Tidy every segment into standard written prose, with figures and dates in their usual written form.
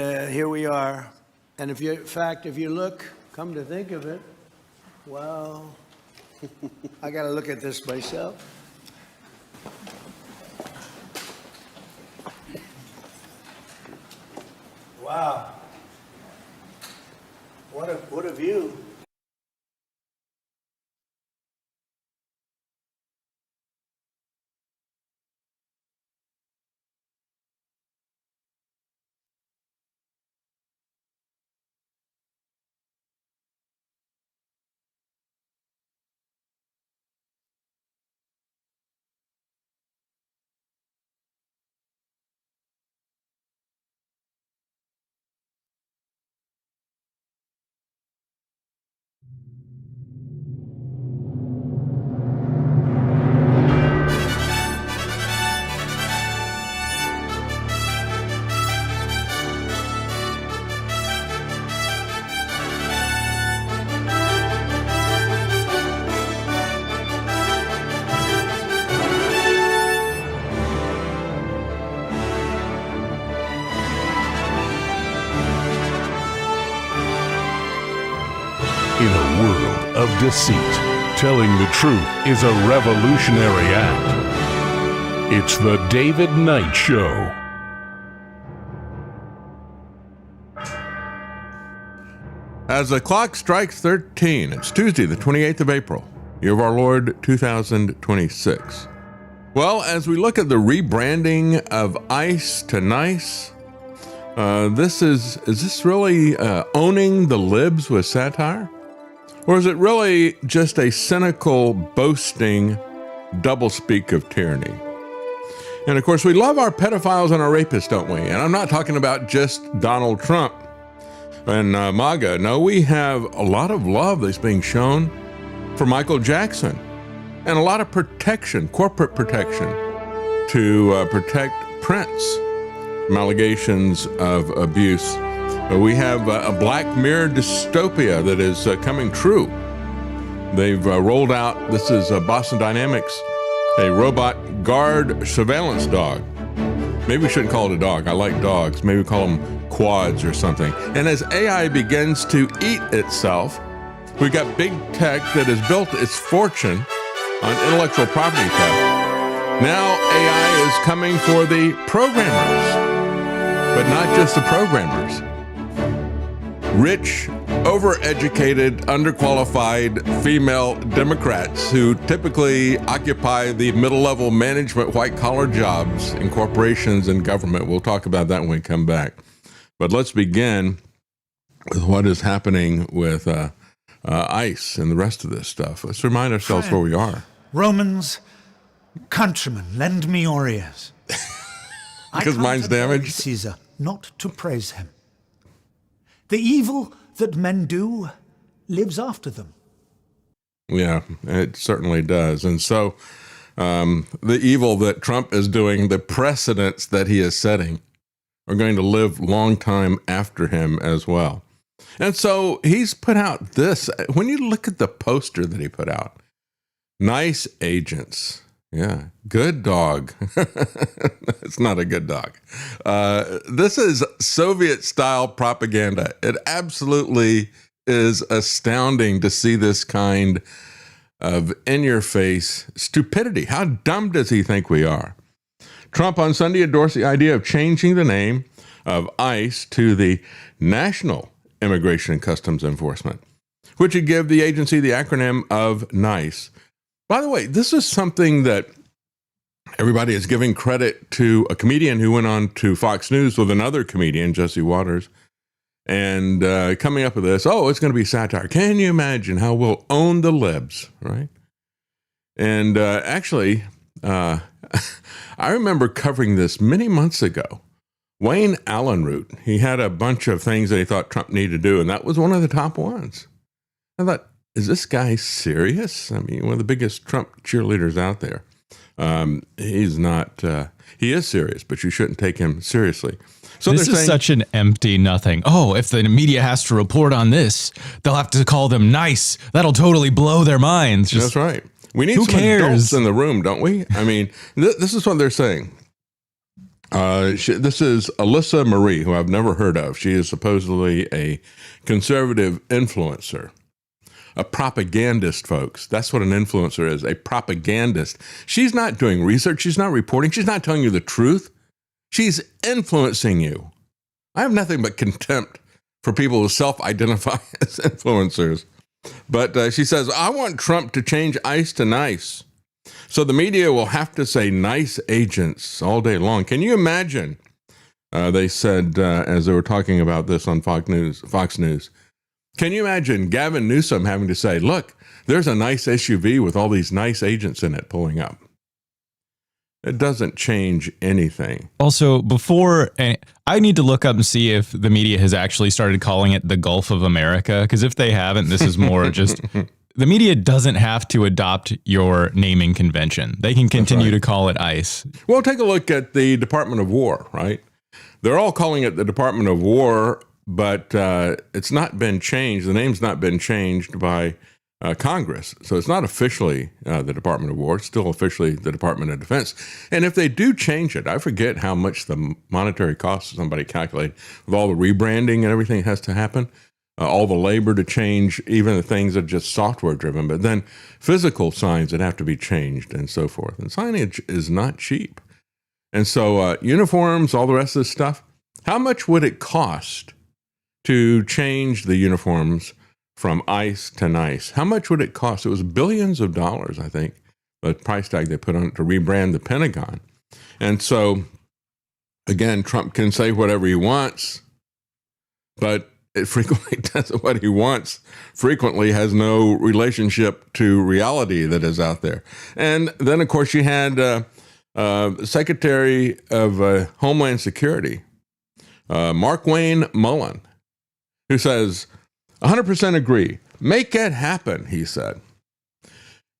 Here we are. And if you, in fact, if you look, come to think of it, well, I got to look at this myself. Wow. What a view. In a world of deceit, telling the truth is a revolutionary act. It's the David Knight Show. As the clock strikes 13, it's Tuesday, the 28th of April, year of our Lord 2026. Well, as we look at the rebranding of ICE to NICE, is this really owning the libs with satire? Or is it really just a cynical, boasting doublespeak of tyranny? And of course, we love our pedophiles and our rapists, don't we? And I'm not talking about just Donald Trump and MAGA. No, we have a lot of love that's being shown for Michael Jackson and a lot of protection, corporate protection, to protect Prince from allegations of abuse. We have a Black Mirror dystopia that is coming true. They've rolled out, this is Boston Dynamics, a robot guard surveillance dog. Maybe we shouldn't call it a dog. I like dogs. Maybe we call them quads or something. And as AI begins to eat itself, we've got big tech that has built its fortune on intellectual property theft. Now AI is coming for the programmers, but not just the programmers. Rich, overeducated, underqualified female Democrats who typically occupy the middle-level management white-collar jobs in corporations and government. We'll talk about that when we come back. But let's begin with what is happening with ICE and the rest of this stuff. Let's remind ourselves where we are. Romans, countrymen, lend me your ears. Because mine's damaged? Caesar, not to praise him. The evil that men do lives after them. Yeah, it certainly does. And so the evil that Trump is doing, the precedents that he is setting, are going to live long time after him as well. And so he's put out this. When you look at the poster that he put out, nice agents. Yeah, good dog. It's not a good dog. This is Soviet-style propaganda. It absolutely is astounding to see this kind of in-your-face stupidity. How dumb does he think we are? Trump on Sunday endorsed the idea of changing the name of ICE to the National Immigration and Customs Enforcement, which would give the agency the acronym of NICE. By the way, this is something that everybody is giving credit to a comedian who went on to Fox News with another comedian, Jesse Waters, and coming up with this, it's going to be satire. Can you imagine how we'll own the libs, right? And actually, I remember covering this many months ago. Wayne Allenroot, he had a bunch of things that he thought Trump needed to do, and that was one of the top ones. I thought, is this guy serious? I mean, one of the biggest Trump cheerleaders out there. He's not, he is serious, but you shouldn't take him seriously. So this is such an empty nothing. Oh, if the media has to report on this, they'll have to call them nice. That'll totally blow their minds. That's right. We need some adults in the room, don't we? I mean, this is what they're saying. This is Alyssa Marie, who I've never heard of. She is supposedly a conservative influencer, a propagandist, folks. That's what an influencer is, a propagandist. She's not doing research. She's not reporting. She's not telling you the truth. She's influencing you. I have nothing but contempt for people who self-identify as influencers. But she says, I want Trump to change ICE to nice. So the media will have to say nice agents all day long. Can you imagine? They said, as they were talking about this on Fox News, can you imagine Gavin Newsom having to say, look, there's a nice SUV with all these nice agents in it pulling up? It doesn't change anything. Also, I need to look up and see if the media has actually started calling it the Gulf of America, because if they haven't, this is more just the media doesn't have to adopt your naming convention. They can continue to call it ICE. Well, take a look at the Department of War, right? They're all calling it the Department of War, but it's not been changed. The name's not been changed by Congress. So it's not officially the Department of War. It's still officially the Department of Defense. And if they do change it, I forget how much the monetary cost somebody calculated with all the rebranding and everything has to happen, all the labor to change, even the things that are just software driven, but then physical signs that have to be changed and so forth. And signage is not cheap. And so uniforms, all the rest of this stuff, how much would it cost to change the uniforms from ICE to NICE? How much would it cost? It was billions of dollars, I think, the price tag they put on it to rebrand the Pentagon. And so, again, Trump can say whatever he wants, but it frequently does what he wants, frequently has no relationship to reality that is out there. And then, of course, you had Secretary of Homeland Security, Markwayne Mullin, who says, 100% agree. Make it happen, he said.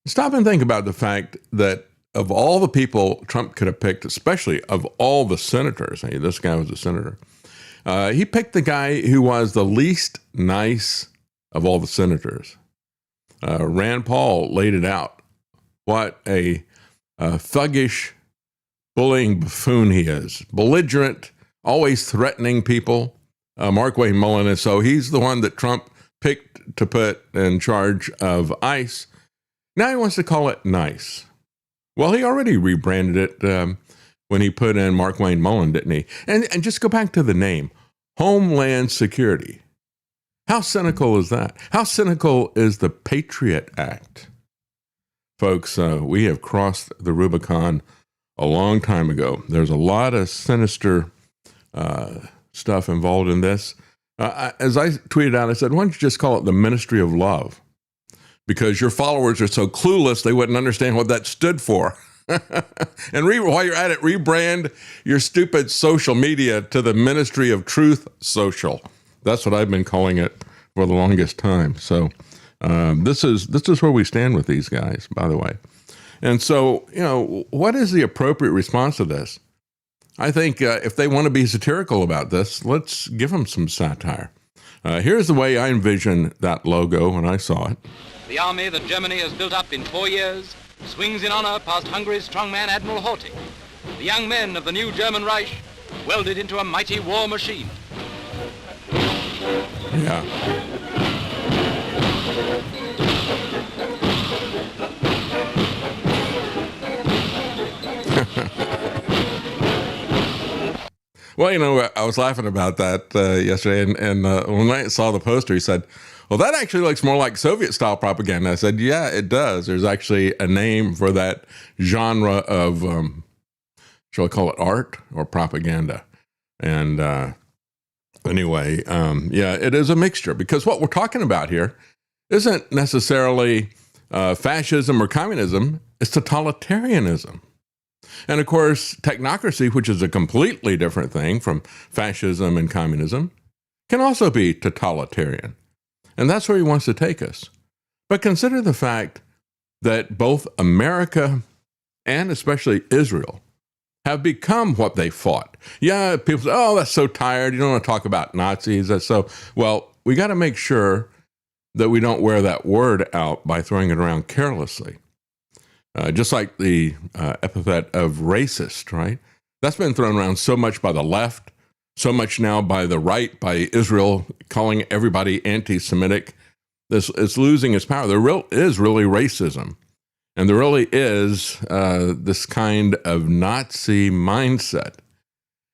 Stop and think about the fact that of all the people Trump could have picked, especially of all the senators, this guy was a senator, he picked the guy who was the least nice of all the senators. Rand Paul laid it out. What a thuggish, bullying buffoon he is. Belligerent, always threatening people. Markwayne Mullin, and so he's the one that Trump picked to put in charge of ICE. Now he wants to call it NICE. Well, he already rebranded it when he put in Markwayne Mullin, didn't he? And just go back to the name, Homeland Security. How cynical is that? How cynical is the Patriot Act? Folks, we have crossed the Rubicon a long time ago. There's a lot of sinister stuff involved in this. As I tweeted out, I said, why don't you just call it the Ministry of Love? Because your followers are so clueless, they wouldn't understand what that stood for. And while you're at it, rebrand your stupid social media to the Ministry of Truth Social. That's what I've been calling it for the longest time. So this is where we stand with these guys, by the way. And so, what is the appropriate response to this? I think if they want to be satirical about this, let's give them some satire. Here's the way I envision that logo when I saw it. The army that Germany has built up in 4 years swings in honor past Hungary's strongman Admiral Horthy. The young men of the new German Reich welded into a mighty war machine. Yeah. Well, I was laughing about that yesterday, and when I saw the poster, he said, well, that actually looks more like Soviet-style propaganda. I said, yeah, it does. There's actually a name for that genre of, shall I call it art or propaganda? And anyway, yeah, it is a mixture, because what we're talking about here isn't necessarily fascism or communism, it's totalitarianism. And of course, technocracy, which is a completely different thing from fascism and communism, can also be totalitarian. And that's where he wants to take us. But consider the fact that both America and especially Israel have become what they fought. Yeah, people say, oh, that's so tired. You don't want to talk about Nazis. That's so, well, we got to make sure that we don't wear that word out by throwing it around carelessly. Just like the epithet of racist, right? That's been thrown around so much by the left, so much now by the right, by Israel calling everybody anti-Semitic. This is losing its power. There is really racism. And there really is this kind of Nazi mindset.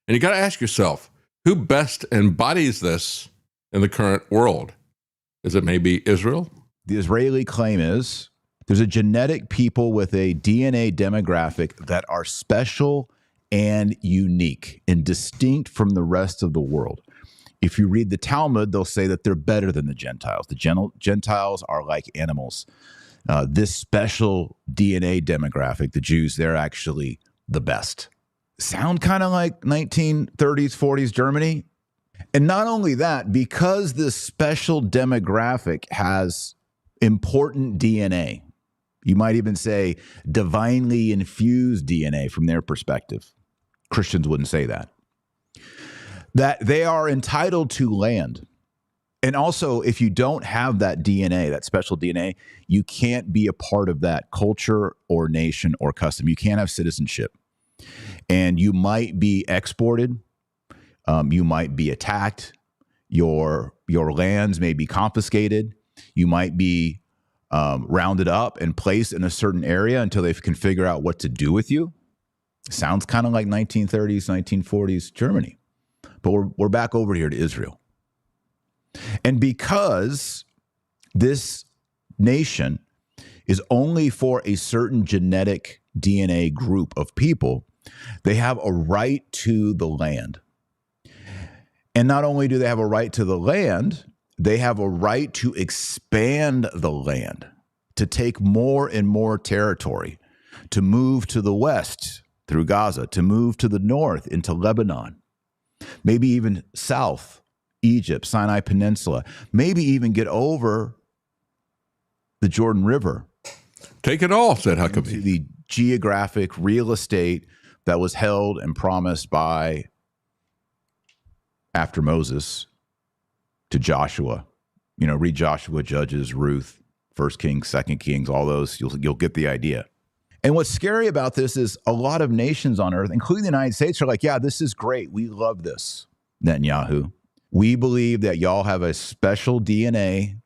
And you got to ask yourself, who best embodies this in the current world? Is it maybe Israel? The Israeli claim is there's a genetic people with a DNA demographic that are special and unique and distinct from the rest of the world. If you read the Talmud, they'll say that they're better than the Gentiles. The Gentiles are like animals. This special DNA demographic, the Jews, they're actually the best. Sound kind of like 1930s, 40s Germany? And not only that, because this special demographic has important DNA, you might even say divinely infused DNA from their perspective. Christians wouldn't say that. That they are entitled to land. And also, if you don't have that DNA, that special DNA, you can't be a part of that culture or nation or custom. You can't have citizenship. And you might be exported. You might be attacked. Your lands may be confiscated. You might be rounded up and placed in a certain area until they can figure out what to do with you. Sounds kind of like 1930s, 1940s Germany. But we're back over here to Israel. And because this nation is only for a certain genetic DNA group of people, they have a right to the land. And not only do they have a right to the land, they have a right to expand the land, to take more and more territory, to move to the west through Gaza, to move to the north into Lebanon, maybe even south, Egypt, Sinai Peninsula, maybe even get over the Jordan River. Take it all, said To Huckabee. the geographic real estate that was held and promised by, after Moses, to Joshua. You know, read Joshua, Judges, Ruth, 1 Kings, 2 Kings, all those, you'll get the idea. And what's scary about this is a lot of nations on earth, including the United States, are like, yeah, this is great. We love this, Netanyahu. We believe that y'all have a special DNA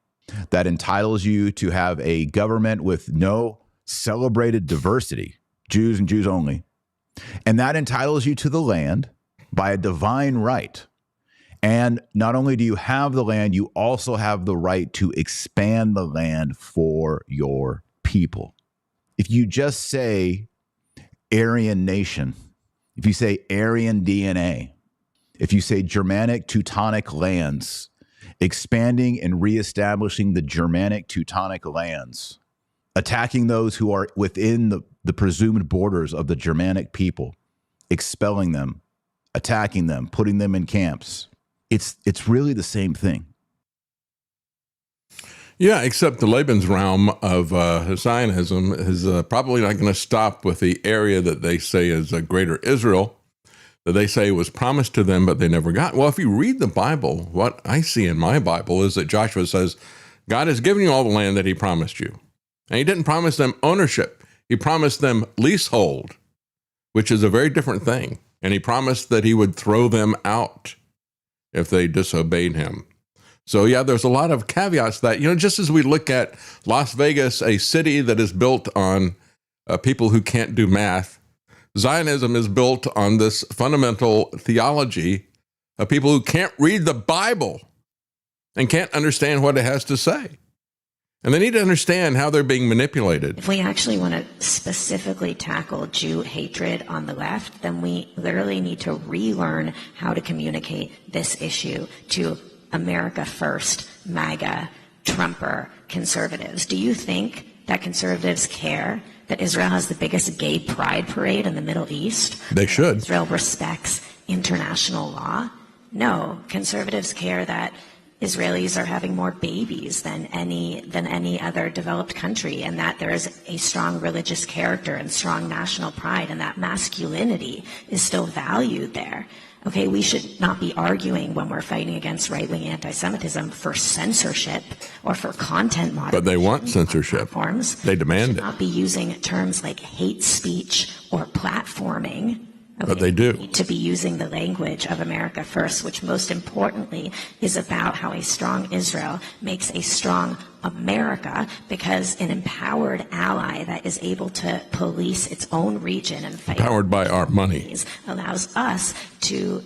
that entitles you to have a government with no celebrated diversity, Jews and Jews only. And that entitles you to the land by a divine right. And not only do you have the land, you also have the right to expand the land for your people. If you just say Aryan nation, if you say Aryan DNA, if you say Germanic Teutonic lands, expanding and reestablishing the Germanic Teutonic lands, attacking those who are within the presumed borders of the Germanic people, expelling them, attacking them, putting them in camps, it's really the same thing. Yeah, except the Lebensraum of Zionism is probably not going to stop with the area that they say is a greater Israel, that they say was promised to them, but they never got. Well, if you read the Bible, what I see in my Bible is that Joshua says, God has given you all the land that he promised you. And he didn't promise them ownership. He promised them leasehold, which is a very different thing. And he promised that he would throw them out if they disobeyed him. So yeah, there's a lot of caveats that, just as we look at Las Vegas, a city that is built on people who can't do math, Zionism is built on this fundamental theology of people who can't read the Bible and can't understand what it has to say. And they need to understand how they're being manipulated. If we actually want to specifically tackle Jew hatred on the left, then we literally need to relearn how to communicate this issue to America First, MAGA, Trumper, conservatives. Do you think that conservatives care that Israel has the biggest gay pride parade in the Middle East? They should. Israel respects international law? No, conservatives care that Israelis are having more babies than any other developed country, and that there is a strong religious character and strong national pride, and that masculinity is still valued there. Okay, we should not be arguing when we're fighting against right-wing anti-Semitism for censorship or for content moderation. But they want censorship. Platforms. They demand we should it. not be using terms like hate speech or platforming. But they do. To be using the language of America first, which most importantly is about how a strong Israel makes a strong America, because an empowered ally that is able to police its own region and fight Powered by our money. allows us to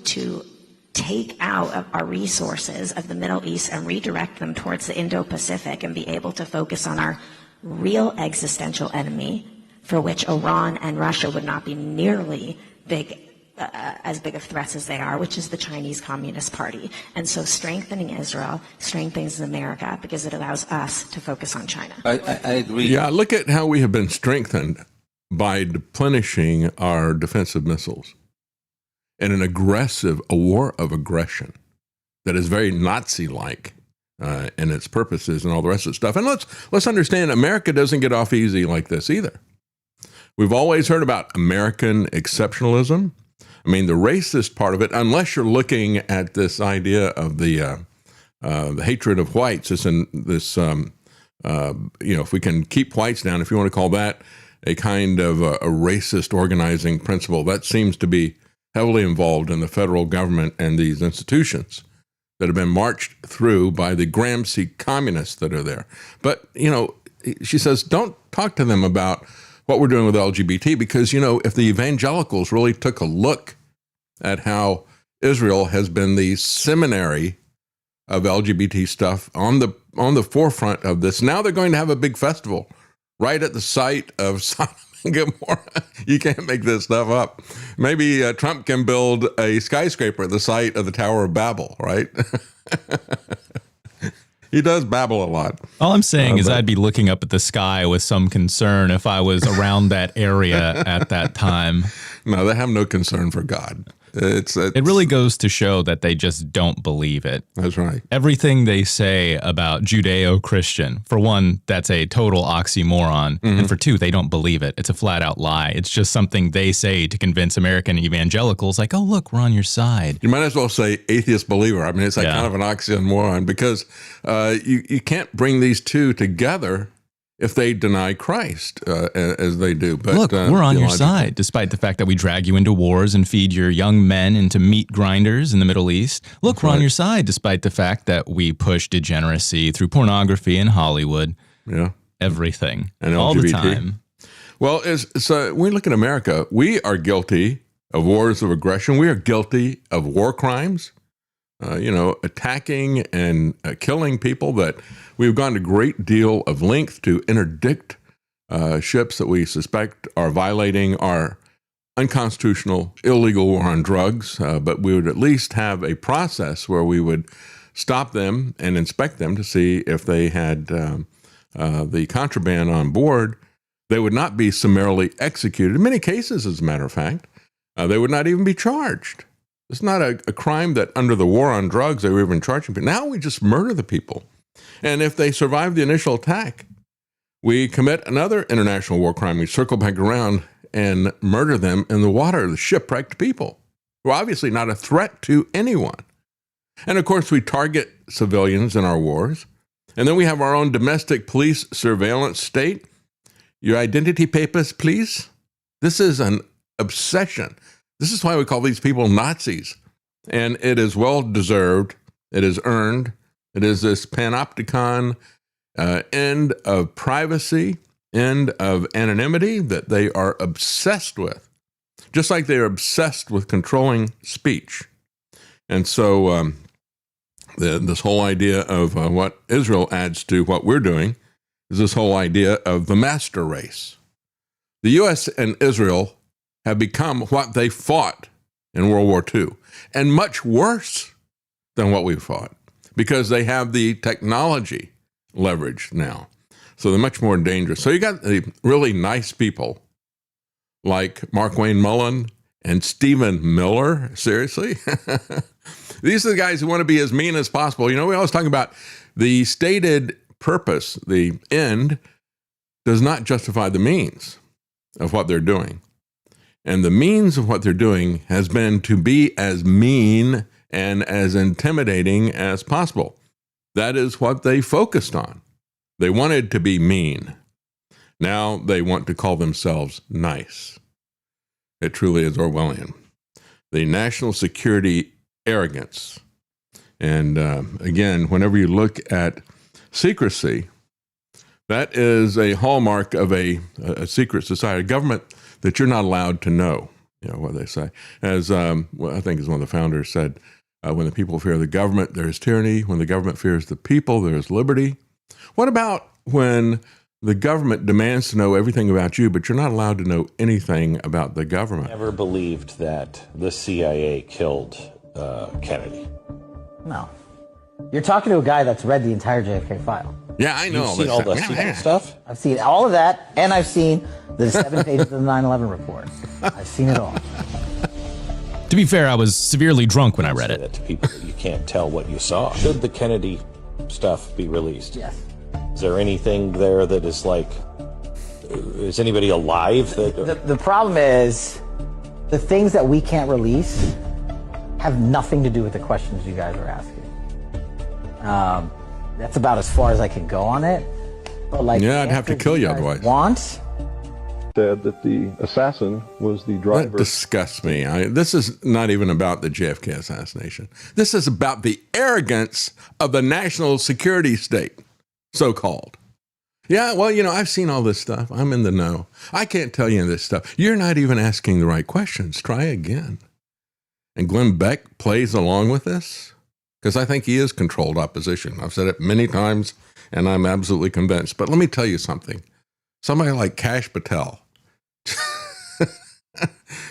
take out of our resources of the Middle East and redirect them towards the Indo-Pacific and be able to focus on our real existential enemy, for which Iran and Russia would not be nearly as big of threats as they are, which is the Chinese Communist Party. And so strengthening Israel strengthens America because it allows us to focus on China. I agree. Yeah, look at how we have been strengthened by replenishing our defensive missiles in a war of aggression that is very Nazi-like in its purposes and all the rest of the stuff. And let's understand, America doesn't get off easy like this either. We've always heard about American exceptionalism. I mean, the racist part of it, unless you're looking at this idea of the hatred of whites, if we can keep whites down, if you want to call that a kind of a racist organizing principle, that seems to be heavily involved in the federal government and these institutions that have been marched through by the Gramsci communists that are there. But, she says, don't talk to them about what we're doing with LGBT, because, if the evangelicals really took a look at how Israel has been the seminary of LGBT stuff on the forefront of this, now they're going to have a big festival right at the site of Sodom and Gomorrah. You can't make this stuff up. Maybe Trump can build a skyscraper at the site of the Tower of Babel, right? He does babble a lot. All I'm saying is I'd be looking up at the sky with some concern if I was around that area at that time. No, they have no concern for God. It really goes to show that they just don't believe it. That's right. Everything they say about Judeo-Christian, for one, that's a total oxymoron. Mm-hmm. And for two, they don't believe it. It's a flat out lie. It's just something they say to convince American evangelicals like, oh, look, we're on your side. You might as well say atheist believer. I mean, it's like Yeah. kind of an oxymoron, because you can't bring these two together if they deny Christ as they do. But Look, we're on your theologically. side, despite the fact that we drag you into wars and feed your young men into meat grinders in the Middle East. Look, we're on your side, despite the fact that we push degeneracy through pornography and Hollywood. Yeah. Everything. And all the LGBT. time. Well, when we look at America, we are guilty of wars of aggression. We are guilty of war crimes, attacking and killing people that we've gone to great deal of length to interdict ships that we suspect are violating our unconstitutional, illegal war on drugs. But we would at least have a process where we would stop them and inspect them to see if they had the contraband on board. They would not be summarily executed. In many cases, as a matter of fact, they would not even be charged. It's not a crime that under the war on drugs they were even charging people. Now we just murder the people. And if they survive the initial attack, we commit another international war crime. We circle back around and murder them in the water, the shipwrecked people. We're obviously not a threat to anyone. And of course, we target civilians in our wars. And then we have our own domestic police surveillance state. Your identity papers, please. This is an obsession. This is why we call these people Nazis. And it is well deserved. It is earned. It is this panopticon end of privacy, end of anonymity that they are obsessed with, just like they are obsessed with controlling speech. And so this whole idea of what Israel adds to what we're doing is this whole idea of the master race. The U.S. and Israel have become what they fought in World War II, and much worse than what we fought, because they have the technology leverage now. So they're much more dangerous. So you got the really nice people like Mark Wayne Mullen and Stephen Miller. Seriously? These are the guys who want to be as mean as possible. We always talk about the stated purpose, the end, does not justify the means of what they're doing. And the means of what they're doing has been to be as mean and as intimidating as possible. That is what they focused on. They wanted to be mean. Now they want to call themselves nice. It truly is Orwellian. the national security arrogance. And again, whenever you look at secrecy, that is a hallmark of a secret society, a government that you're not allowed to know. You know what they say. As well, I think as one of the founders said, when the people fear the government, there is tyranny. When the government fears the people, there is liberty. What about when the government demands to know everything about you, but you're not allowed to know anything about the government? Never believed that the CIA killed Kennedy. No. You're talking to a guy that's read the entire JFK file. Yeah, I know. You've seen all the secret stuff? I've seen all of that, and I've seen the 7 pages of the 9/11 report. I've seen it all. To be fair, I was severely drunk when I read Say it. that to people that you can't tell what you saw. Should the Kennedy stuff be released? Yes. Is there anything there that is like, is anybody alive? The problem is, the things that we can't release have nothing to do with the questions you guys are asking. That's about as far as I can go on it. But like, Yeah, I'd have to answers kill you guys otherwise. Want? Said that the assassin was the driver. That disgusts me. This is not even about the JFK assassination. This is about the arrogance of the national security state, so-called. Yeah, well, you know, I've seen all this stuff. I'm in the know. I can't tell you any of this stuff. You're not even asking the right questions. Try again. And Glenn Beck plays along with this because I think he is controlled opposition. I've said it many times, and I'm absolutely convinced. But let me tell you something. Somebody like Kash Patel,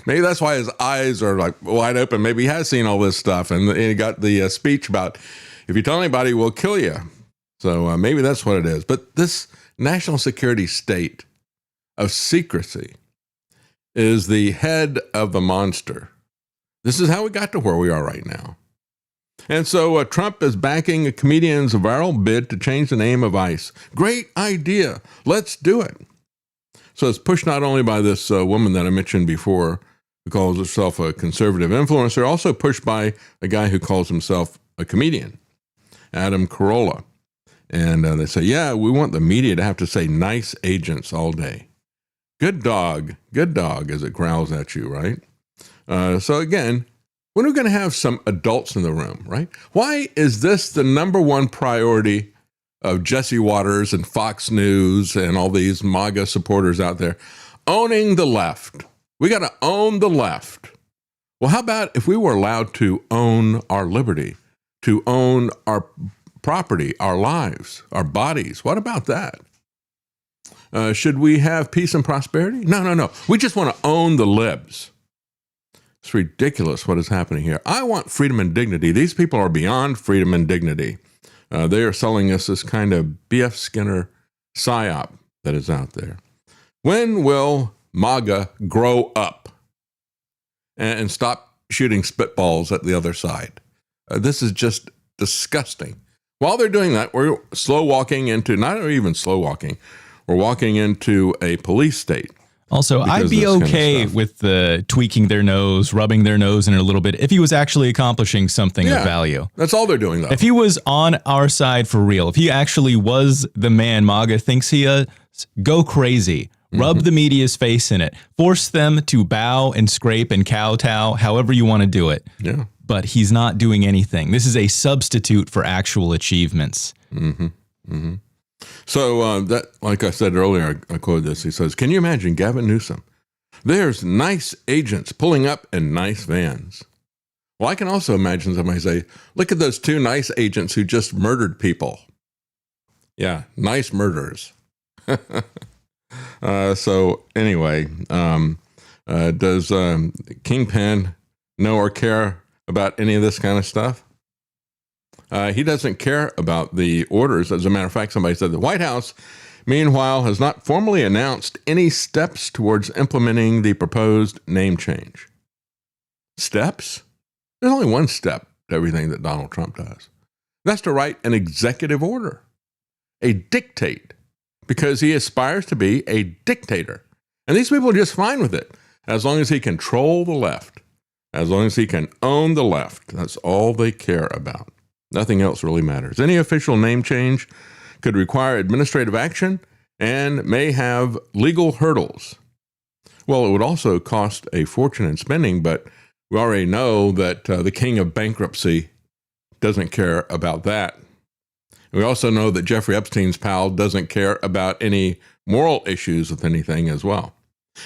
maybe that's why his eyes are like wide open. Maybe he has seen all this stuff, and he got the speech about, if you tell anybody, we'll kill you. So maybe that's what it is. But this national security state of secrecy is the head of the monster. This is how we got to where we are right now. And so Trump is backing a comedian's viral bid to change the name of ICE. Great idea. Let's do it. So it's pushed not only by this woman that I mentioned before, who calls herself a conservative influencer, also pushed by a guy who calls himself a comedian, Adam Carolla. And they say, yeah, we want the media to have to say nice agents all day. Good dog, as it growls at you, right? So again, when are we going to have some adults in the room, right? Why is this the number one priority of Jesse Waters and Fox News and all these MAGA supporters out there? Owning the left. We got to own the left. Well, how about if we were allowed to own our liberty, to own our property, our lives, our bodies? What about that? Should we have peace and prosperity? No. We just want to own the libs. It's ridiculous what is happening here. I want freedom and dignity. These people are beyond freedom and dignity. They are selling us this kind of B.F. Skinner psyop that is out there. When will MAGA grow up and stop shooting spitballs at the other side? This is just disgusting. While they're doing that, we're slow walking into, not even slow walking, we're walking into a police state. Also, I'd be okay with the tweaking their nose, rubbing their nose in it a little bit if he was actually accomplishing something of value. That's all they're doing, though. If he was on our side for real, if he actually was the man MAGA thinks he is, go crazy. Rub the media's face in it. Force them to bow and scrape and kowtow, however you want to do it. Yeah. But he's not doing anything. This is a substitute for actual achievements. So that, like I said earlier, I quoted this. He says, can you imagine Gavin Newsom? There's nice agents pulling up in nice vans. Well, I can also imagine somebody say, look at those two nice agents who just murdered people. Yeah, nice murderers. So anyway, does Kingpin know or care about any of this kind of stuff? He doesn't care about the orders. As a matter of fact, somebody said the White House, meanwhile, has not formally announced any steps towards implementing the proposed name change. Steps? There's only one step to everything that Donald Trump does. That's to write an executive order, a dictate, because he aspires to be a dictator. And these people are just fine with it, as long as he control the left, as long as he can own the left. That's all they care about. Nothing else really matters. Any official name change could require administrative action and may have legal hurdles. Well, it would also cost a fortune in spending, but We already know that the king of bankruptcy doesn't care about that. We also know that Jeffrey Epstein's pal doesn't care about any moral issues with anything as well.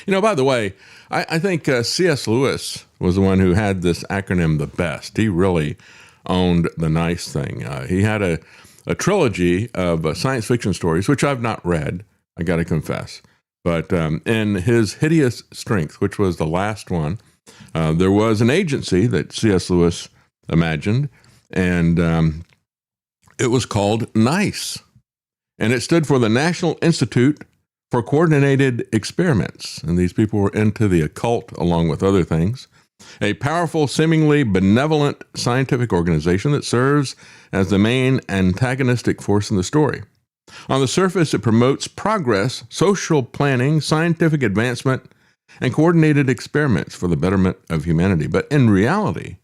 You know, by the way, I think C.S. Lewis was the one who had this acronym the best. He really owned the nice thing. He had a trilogy of science fiction stories, which I've not read, I got to confess. But in his Hideous Strength, which was the last one, there was an agency that C.S. Lewis imagined, and it was called NICE. And it stood for the National Institute for Coordinated Experiments. And these people were into the occult, along with other things. A powerful, seemingly benevolent scientific organization that serves as the main antagonistic force in the story. On the surface, it promotes progress, social planning, scientific advancement, and coordinated experiments for the betterment of humanity. But in reality,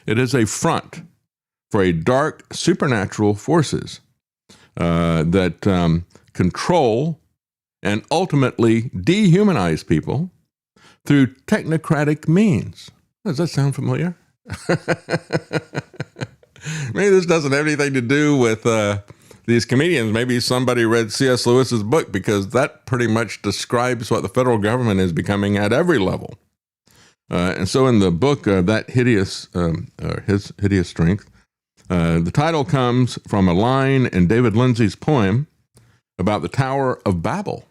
it is a front for a dark supernatural forces that control and ultimately dehumanize people through technocratic means. Does that sound familiar? Maybe this doesn't have anything to do with these comedians. Maybe somebody read C.S. Lewis's book, because that pretty much describes what the federal government is becoming at every level. And so in the book, His Hideous Strength, the title comes from a line in David Lindsay's poem about the Tower of Babel,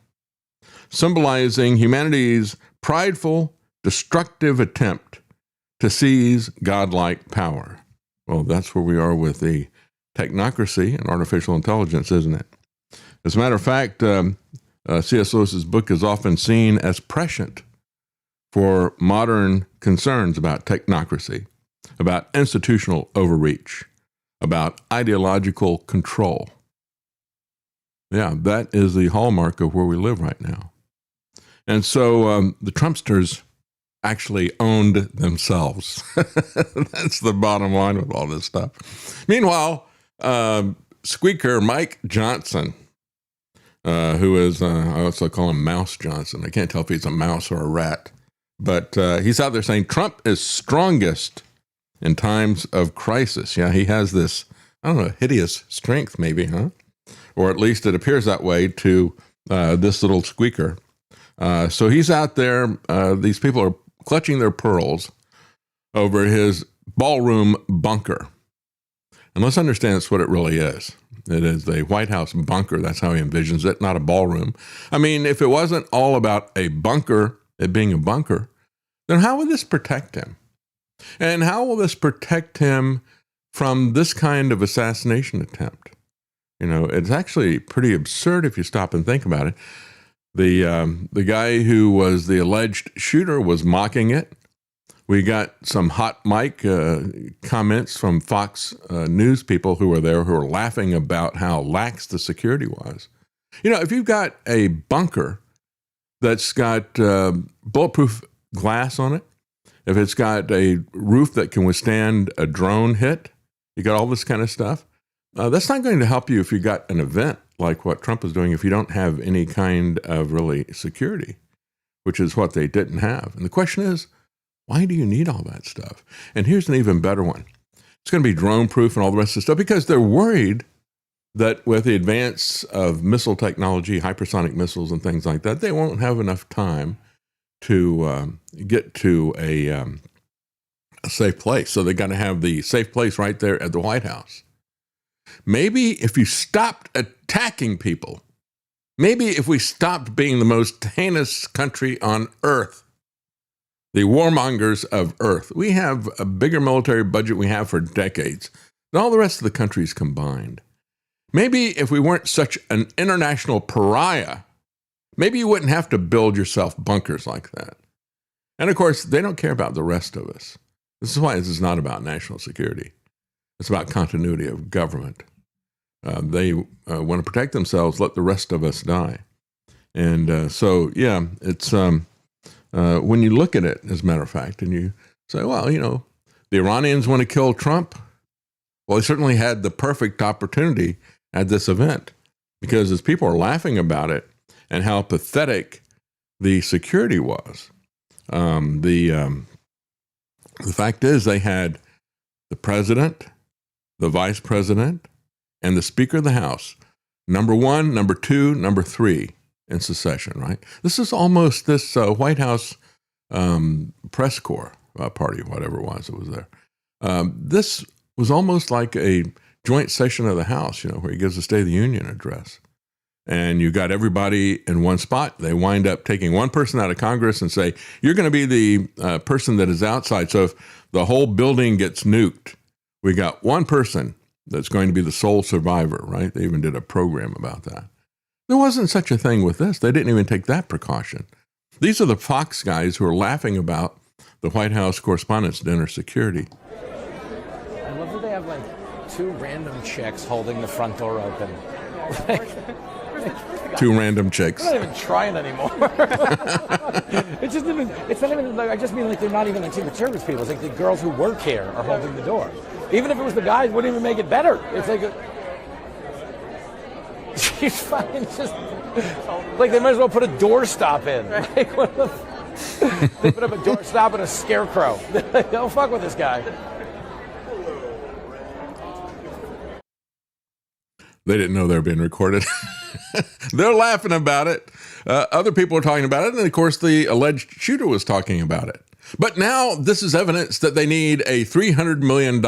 symbolizing humanity's prideful, destructive attempt to seize godlike power. Well, that's where we are with the technocracy and artificial intelligence, isn't it? As a matter of fact, C.S. Lewis's book is often seen as prescient for modern concerns about technocracy, about institutional overreach, about ideological control. Yeah, that is the hallmark of where we live right now. And so the Trumpsters actually owned themselves. That's the bottom line with all this stuff. Meanwhile, Squeaker Mike Johnson, who is, I also call him Mouse Johnson. I can't tell if he's a mouse or a rat, but he's out there saying Trump is strongest in times of crisis. Yeah, he has this, I don't know, hideous strength maybe, huh? Or at least it appears that way to this little squeaker. So he's out there. These people are clutching their pearls over his ballroom bunker. And let's understand that's what it really is. It is the White House bunker. That's how he envisions it, not a ballroom. I mean, if it wasn't all about a bunker, it being a bunker, then how would this protect him? And how will this protect him from this kind of assassination attempt? You know, it's actually pretty absurd if you stop and think about it. The guy who was the alleged shooter was mocking it. We got some hot mic comments from Fox News people who were there who were laughing about how lax the security was. You know, if you've got a bunker that's got bulletproof glass on it, if it's got a roof that can withstand a drone hit, you got all this kind of stuff. That's not going to help you if you got an event like what Trump is doing if you don't have any kind of really security, which is what they didn't have. And the question is, why do you need all that stuff? And here's an even better one. It's going to be drone proof and all the rest of the stuff because they're worried that with the advance of missile technology, hypersonic missiles and things like that, they won't have enough time to get to a safe place. So they got to have the safe place right there at the White House. Maybe if you stopped attacking people, maybe if we stopped being the most heinous country on earth, the warmongers of earth, we have a bigger military budget we have for decades than all the rest of the countries combined. Maybe if we weren't such an international pariah, maybe you wouldn't have to build yourself bunkers like that. And of course, they don't care about the rest of us. This is why this is not about national security. It's about continuity of government. They want to protect themselves, let the rest of us die. And so, yeah, it's when you look at it, as a matter of fact, and you say, well, you know, the Iranians want to kill Trump. Well, they certainly had the perfect opportunity at this event because as people are laughing about it and how pathetic the security was, The fact is, they had the president, the vice president, and the Speaker of the House, number 1, number 2, number 3 in succession, right? This is almost this White House press corps party, whatever it was there. This was almost like a joint session of the House, where he gives a State of the Union address. And you got everybody in one spot. They wind up taking one person out of Congress and say, you're going to be the person that is outside. So if the whole building gets nuked, we got one person that's going to be the sole survivor, right? They even did a program about that. There wasn't such a thing with this. They didn't even take that precaution. These are the Fox guys who are laughing about the White House Correspondents' Dinner security. I love that they have like 2 random chicks holding the front door open. 2 random chicks. I'm not even trying anymore. It's not even like, I just mean like they're not even like Secret Service people. It's like the girls who work here are holding the door. Even if it was the guys, it wouldn't even make it better. It's like she's fucking just like they might as well put a doorstop in. Like, what the they put up a doorstop and a scarecrow. Don't fuck with this guy. They didn't know they were being recorded. They're laughing about it. Other people are talking about it. And of course, the alleged shooter was talking about it. But now this is evidence that they need a $300 million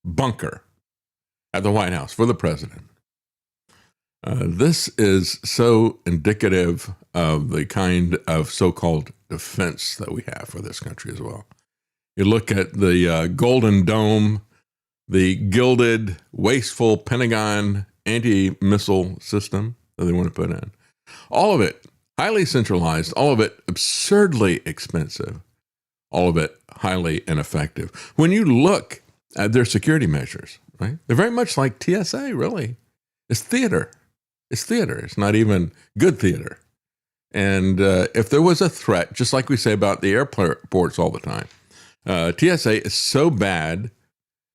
bunker at the White House for the president. This is so indicative of the kind of so-called defense that we have for this country as well. You look at the Golden Dome, the gilded, wasteful Pentagon anti-missile system that they want to put in. All of it highly centralized, all of it absurdly expensive, all of it highly ineffective. When you look at their security measures, right, they're very much like TSA, really. It's theater. It's theater. It's not even good theater. And if there was a threat, just like we say about the airports all the time, TSA is so bad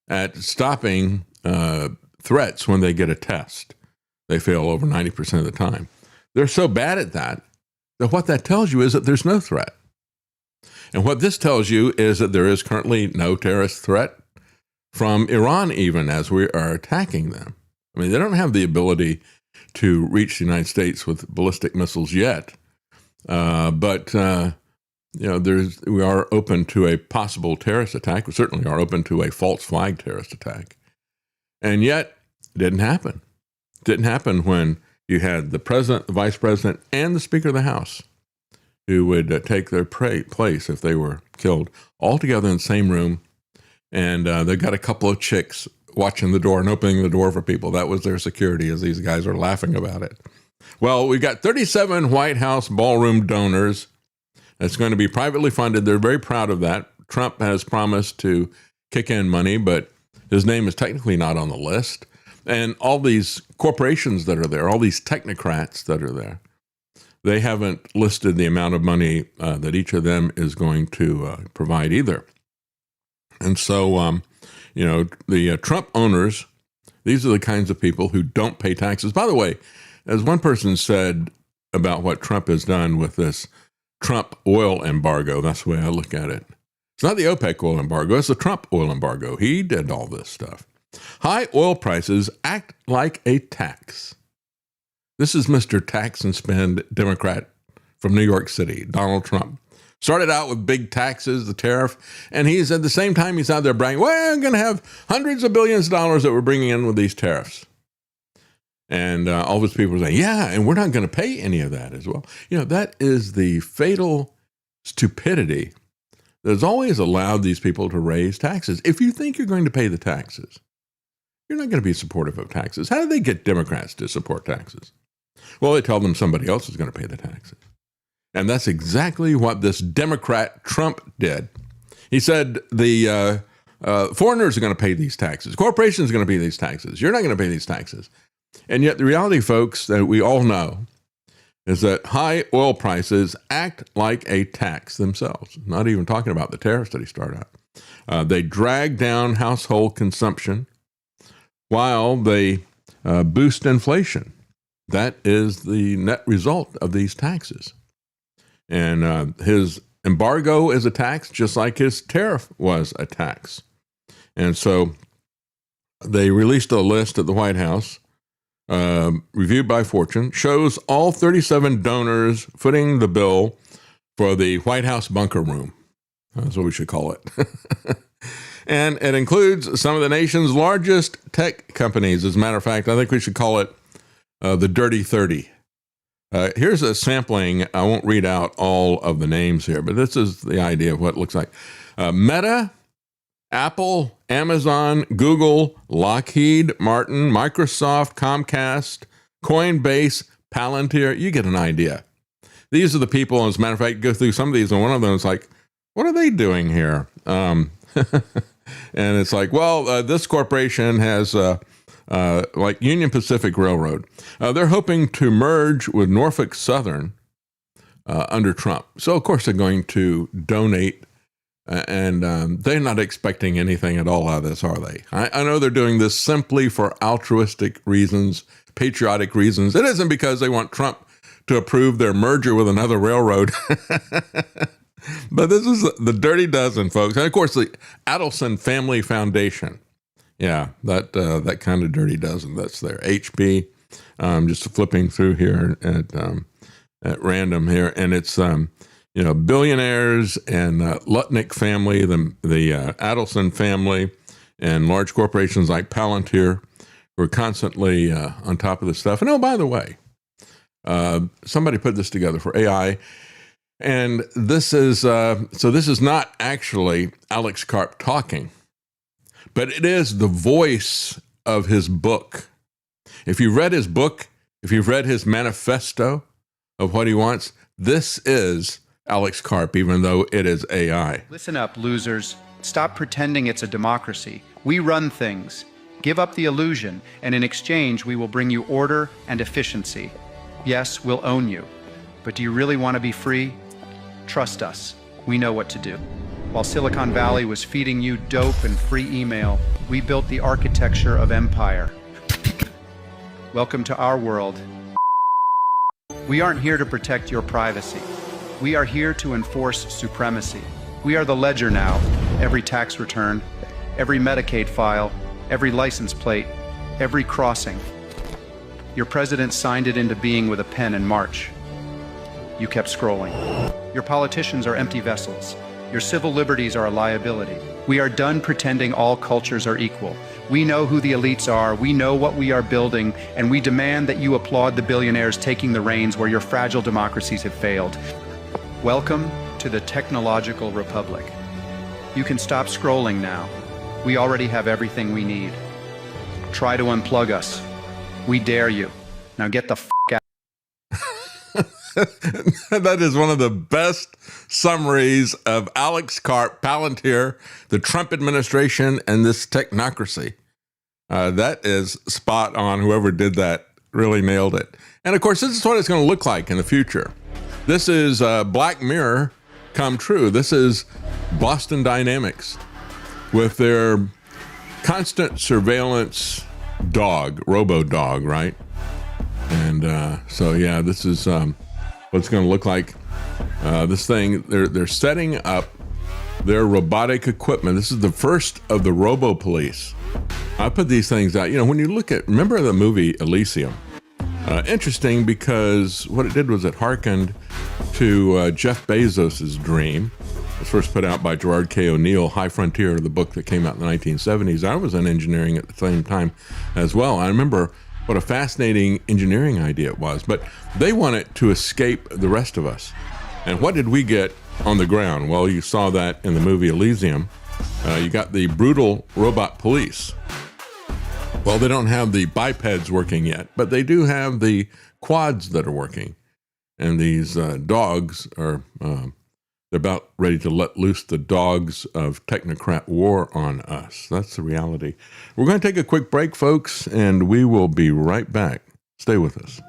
at stopping threats when they get a test. They fail over 90% of the time. They're so bad at that what that tells you is that there's no threat. And what this tells you is that there is currently no terrorist threat from Iran, even as we are attacking them. I mean, they don't have the ability to reach the United States with ballistic missiles yet. But we are open to a possible terrorist attack. We certainly are open to a false flag terrorist attack. And yet, it didn't happen. It didn't happen when you had the president, the vice president, and the Speaker of the House who would take their place if they were killed, all together in the same room. And they've got a couple of chicks watching the door and opening the door for people. That was their security, as these guys are laughing about it. Well, we've got 37 White House ballroom donors. It's going to be privately funded. They're very proud of that. Trump has promised to kick in money, but his name is technically not on the list. And all these corporations that are there, all these technocrats that are there, they haven't listed the amount of money that each of them is going to provide either. And so, the Trump owners, these are the kinds of people who don't pay taxes. By the way, as one person said about what Trump has done with this Trump oil embargo, that's the way I look at it. It's not the OPEC oil embargo, it's the Trump oil embargo. He did all this stuff. High oil prices act like a tax. This is Mr. Tax and Spend Democrat from New York City, Donald Trump. Started out with big taxes, the tariff, and he's at the same time he's out there bragging, well, I'm going to have hundreds of billions of dollars that we're bringing in with these tariffs. And all of his people are saying, yeah, and we're not going to pay any of that as well. That is the fatal stupidity that has always allowed these people to raise taxes. If you think you're going to pay the taxes, you're not going to be supportive of taxes. How do they get Democrats to support taxes? Well, they tell them somebody else is going to pay the taxes. And that's exactly what this Democrat Trump did. He said the foreigners are going to pay these taxes. Corporations are going to pay these taxes. You're not going to pay these taxes. And yet the reality, folks, that we all know is that high oil prices act like a tax themselves. Not even talking about the tariffs that he started out. They drag down household consumption while they boost inflation. That is the net result of these taxes. And his embargo is a tax, just like his tariff was a tax. And so they released a list at the White House, reviewed by Fortune, shows all 37 donors footing the bill for the White House bunker room. That's what we should call it. And it includes some of the nation's largest tech companies. As a matter of fact, I think we should call it the Dirty 30. Here's a sampling. I won't read out all of the names here, but this is the idea of what it looks like. Meta, Apple, Amazon, Google, Lockheed Martin, Microsoft, Comcast, Coinbase, Palantir. You get an idea. These are the people, as a matter of fact, go through some of these, and one of them is like, what are they doing here? And it's like, well, this corporation has, like Union Pacific Railroad. They're hoping to merge with Norfolk Southern under Trump. So, of course, they're going to donate, and they're not expecting anything at all out of this, are they? I know they're doing this simply for altruistic reasons, patriotic reasons. It isn't because they want Trump to approve their merger with another railroad. But this is the Dirty Dozen, folks. And, of course, the Adelson Family Foundation. Yeah, that kind of Dirty Dozen. That's there. HP. Just flipping through here at random here. And it's, billionaires and Lutnick family, the Adelson family, and large corporations like Palantir who are constantly on top of this stuff. And, oh, by the way, somebody put this together for AI. And this is, this is not actually Alex Karp talking, but it is the voice of his book. If you read his book, if you've read his manifesto of what he wants, this is Alex Karp, even though it is AI. Listen up, losers. Stop pretending it's a democracy. We run things. Give up the illusion, and in exchange, we will bring you order and efficiency. Yes, we'll own you. But do you really want to be free? Trust us. We know what to do. While Silicon Valley was feeding you dope and free email, we built the architecture of empire. Welcome to our world. We aren't here to protect your privacy. We are here to enforce supremacy. We are the ledger now. Every tax return, every Medicaid file, every license plate, every crossing. Your president signed it into being with a pen in March. You kept scrolling. Your politicians are empty vessels. Your civil liberties are a liability. We are done pretending all cultures are equal. We know who the elites are, we know what we are building, and we demand that you applaud the billionaires taking the reins where your fragile democracies have failed. Welcome to the technological republic. You can stop scrolling now. We already have everything we need. Try to unplug us. We dare you. Now get the f*** out. That is one of the best summaries of Alex Karp, Palantir, the Trump administration, and this technocracy. That is spot on. Whoever did that really nailed it. And of course, this is what it's going to look like in the future. This is Black Mirror come true. This is Boston Dynamics with their constant surveillance dog, robo-dog, right? And so, yeah, this is what it's going to look like. This thing, they're setting up their robotic equipment. This is the first of the robo-police. I put these things out. You know, when you look at, remember the movie Elysium? Interesting because what it did was it hearkened to Jeff Bezos's dream. It was first put out by Gerard K. O'Neill, High Frontier, the book that came out in the 1970s. I was in engineering at the same time as well. I remember what a fascinating engineering idea it was, but they wanted to escape the rest of us. And what did we get on the ground? Well, you saw that in the movie Elysium. You got the brutal robot police. Well, they don't have the bipeds working yet, but they do have the quads that are working. And these dogs are, they're about ready to let loose the dogs of technocrat war on us. That's the reality. We're going to take a quick break, folks, and we will be right back. Stay with us.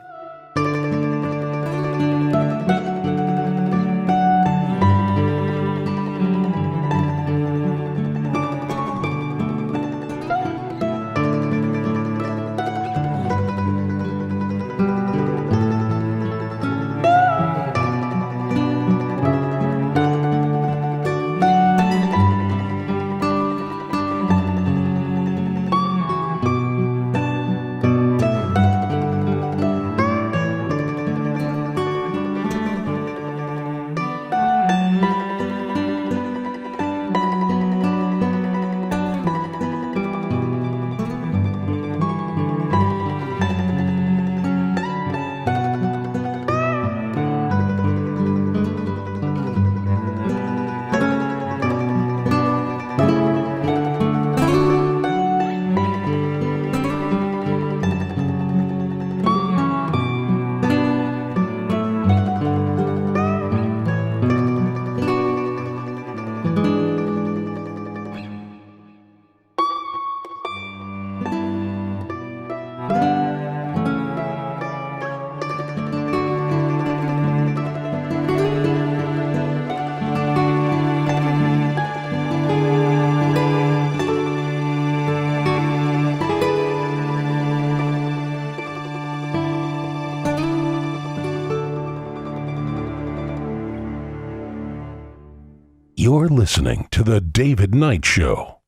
You're listening to The David Knight Show.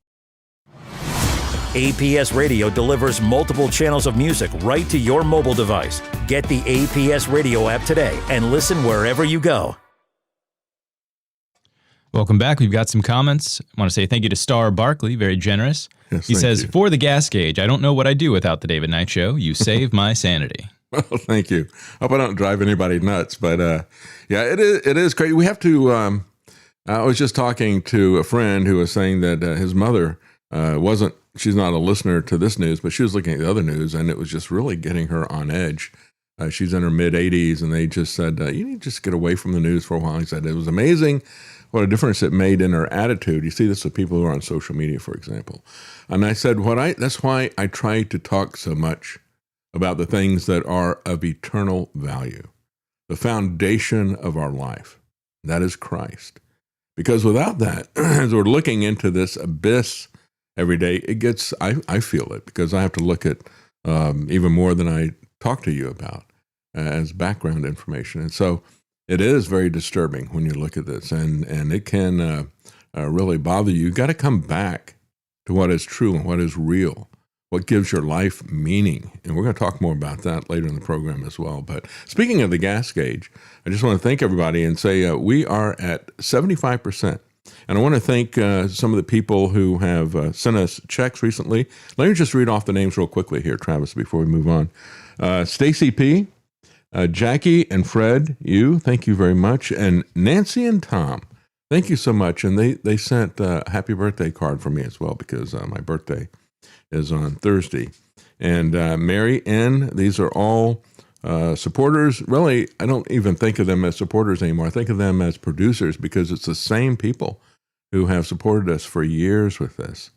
APS Radio delivers multiple channels of music right to your mobile device. Get the APS Radio app today and listen wherever you go. Welcome back. We've got some comments. I want to say thank you to Star Barkley, very generous. Yes, he thank says, you. for the gas gauge, I don't know what I'd do without the David Knight Show. You save my sanity. Well, thank you. Hope I don't drive anybody nuts, but yeah, it is great. We have to. I was just talking to a friend who was saying that his mother wasn't. She's not a listener to this news, but she was looking at the other news, and it was just really getting her on edge. She's in her mid 80s, and they just said, "You need to just get away from the news for a while." He said it was amazing what a difference it made in her attitude. You see this with people who are on social media, for example. And I said, that's why I try to talk so much about the things that are of eternal value, the foundation of our life. That is Christ. Because without that, as we're looking into this abyss every day, it gets, I feel it, because I have to look at even more than I talk to you about as background information. And so it is very disturbing when you look at this, and it can really bother you. You've got to come back to what is true and what is real, what gives your life meaning. And we're going to talk more about that later in the program as well. But speaking of the gas gauge, I just want to thank everybody and say we are at 75%. And I want to thank some of the people who have sent us checks recently. Let me just read off the names real quickly here, Travis, before we move on. Stacy P., Jackie and Fred, thank you very much. And Nancy and Tom, thank you so much. And they sent a happy birthday card for me as well, because my birthday is on Thursday. And Mary N., these are all supporters. Really, I don't even think of them as supporters anymore. I think of them as producers, because it's the same people who have supported us for years with this,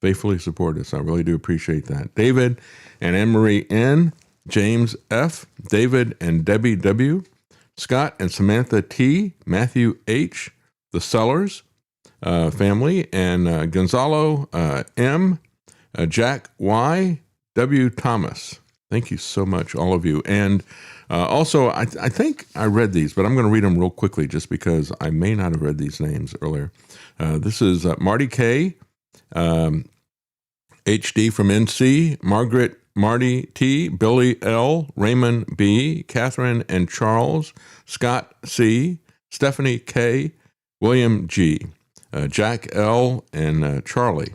faithfully supported us. I really do appreciate that. David and Anne-Marie N., James F., David and Debbie W., Scott and Samantha T., Matthew H., the Sellers family, and Gonzalo M., Jack Y., W. Thomas. Thank you so much, all of you. And also, I think I read these, but I'm going to read them real quickly just because I may not have read these names earlier. This is Marty K., HD from NC, Marty T., Billy L., Raymond B., Catherine and Charles, Scott C., Stephanie K., William G., Jack L., and Charlie.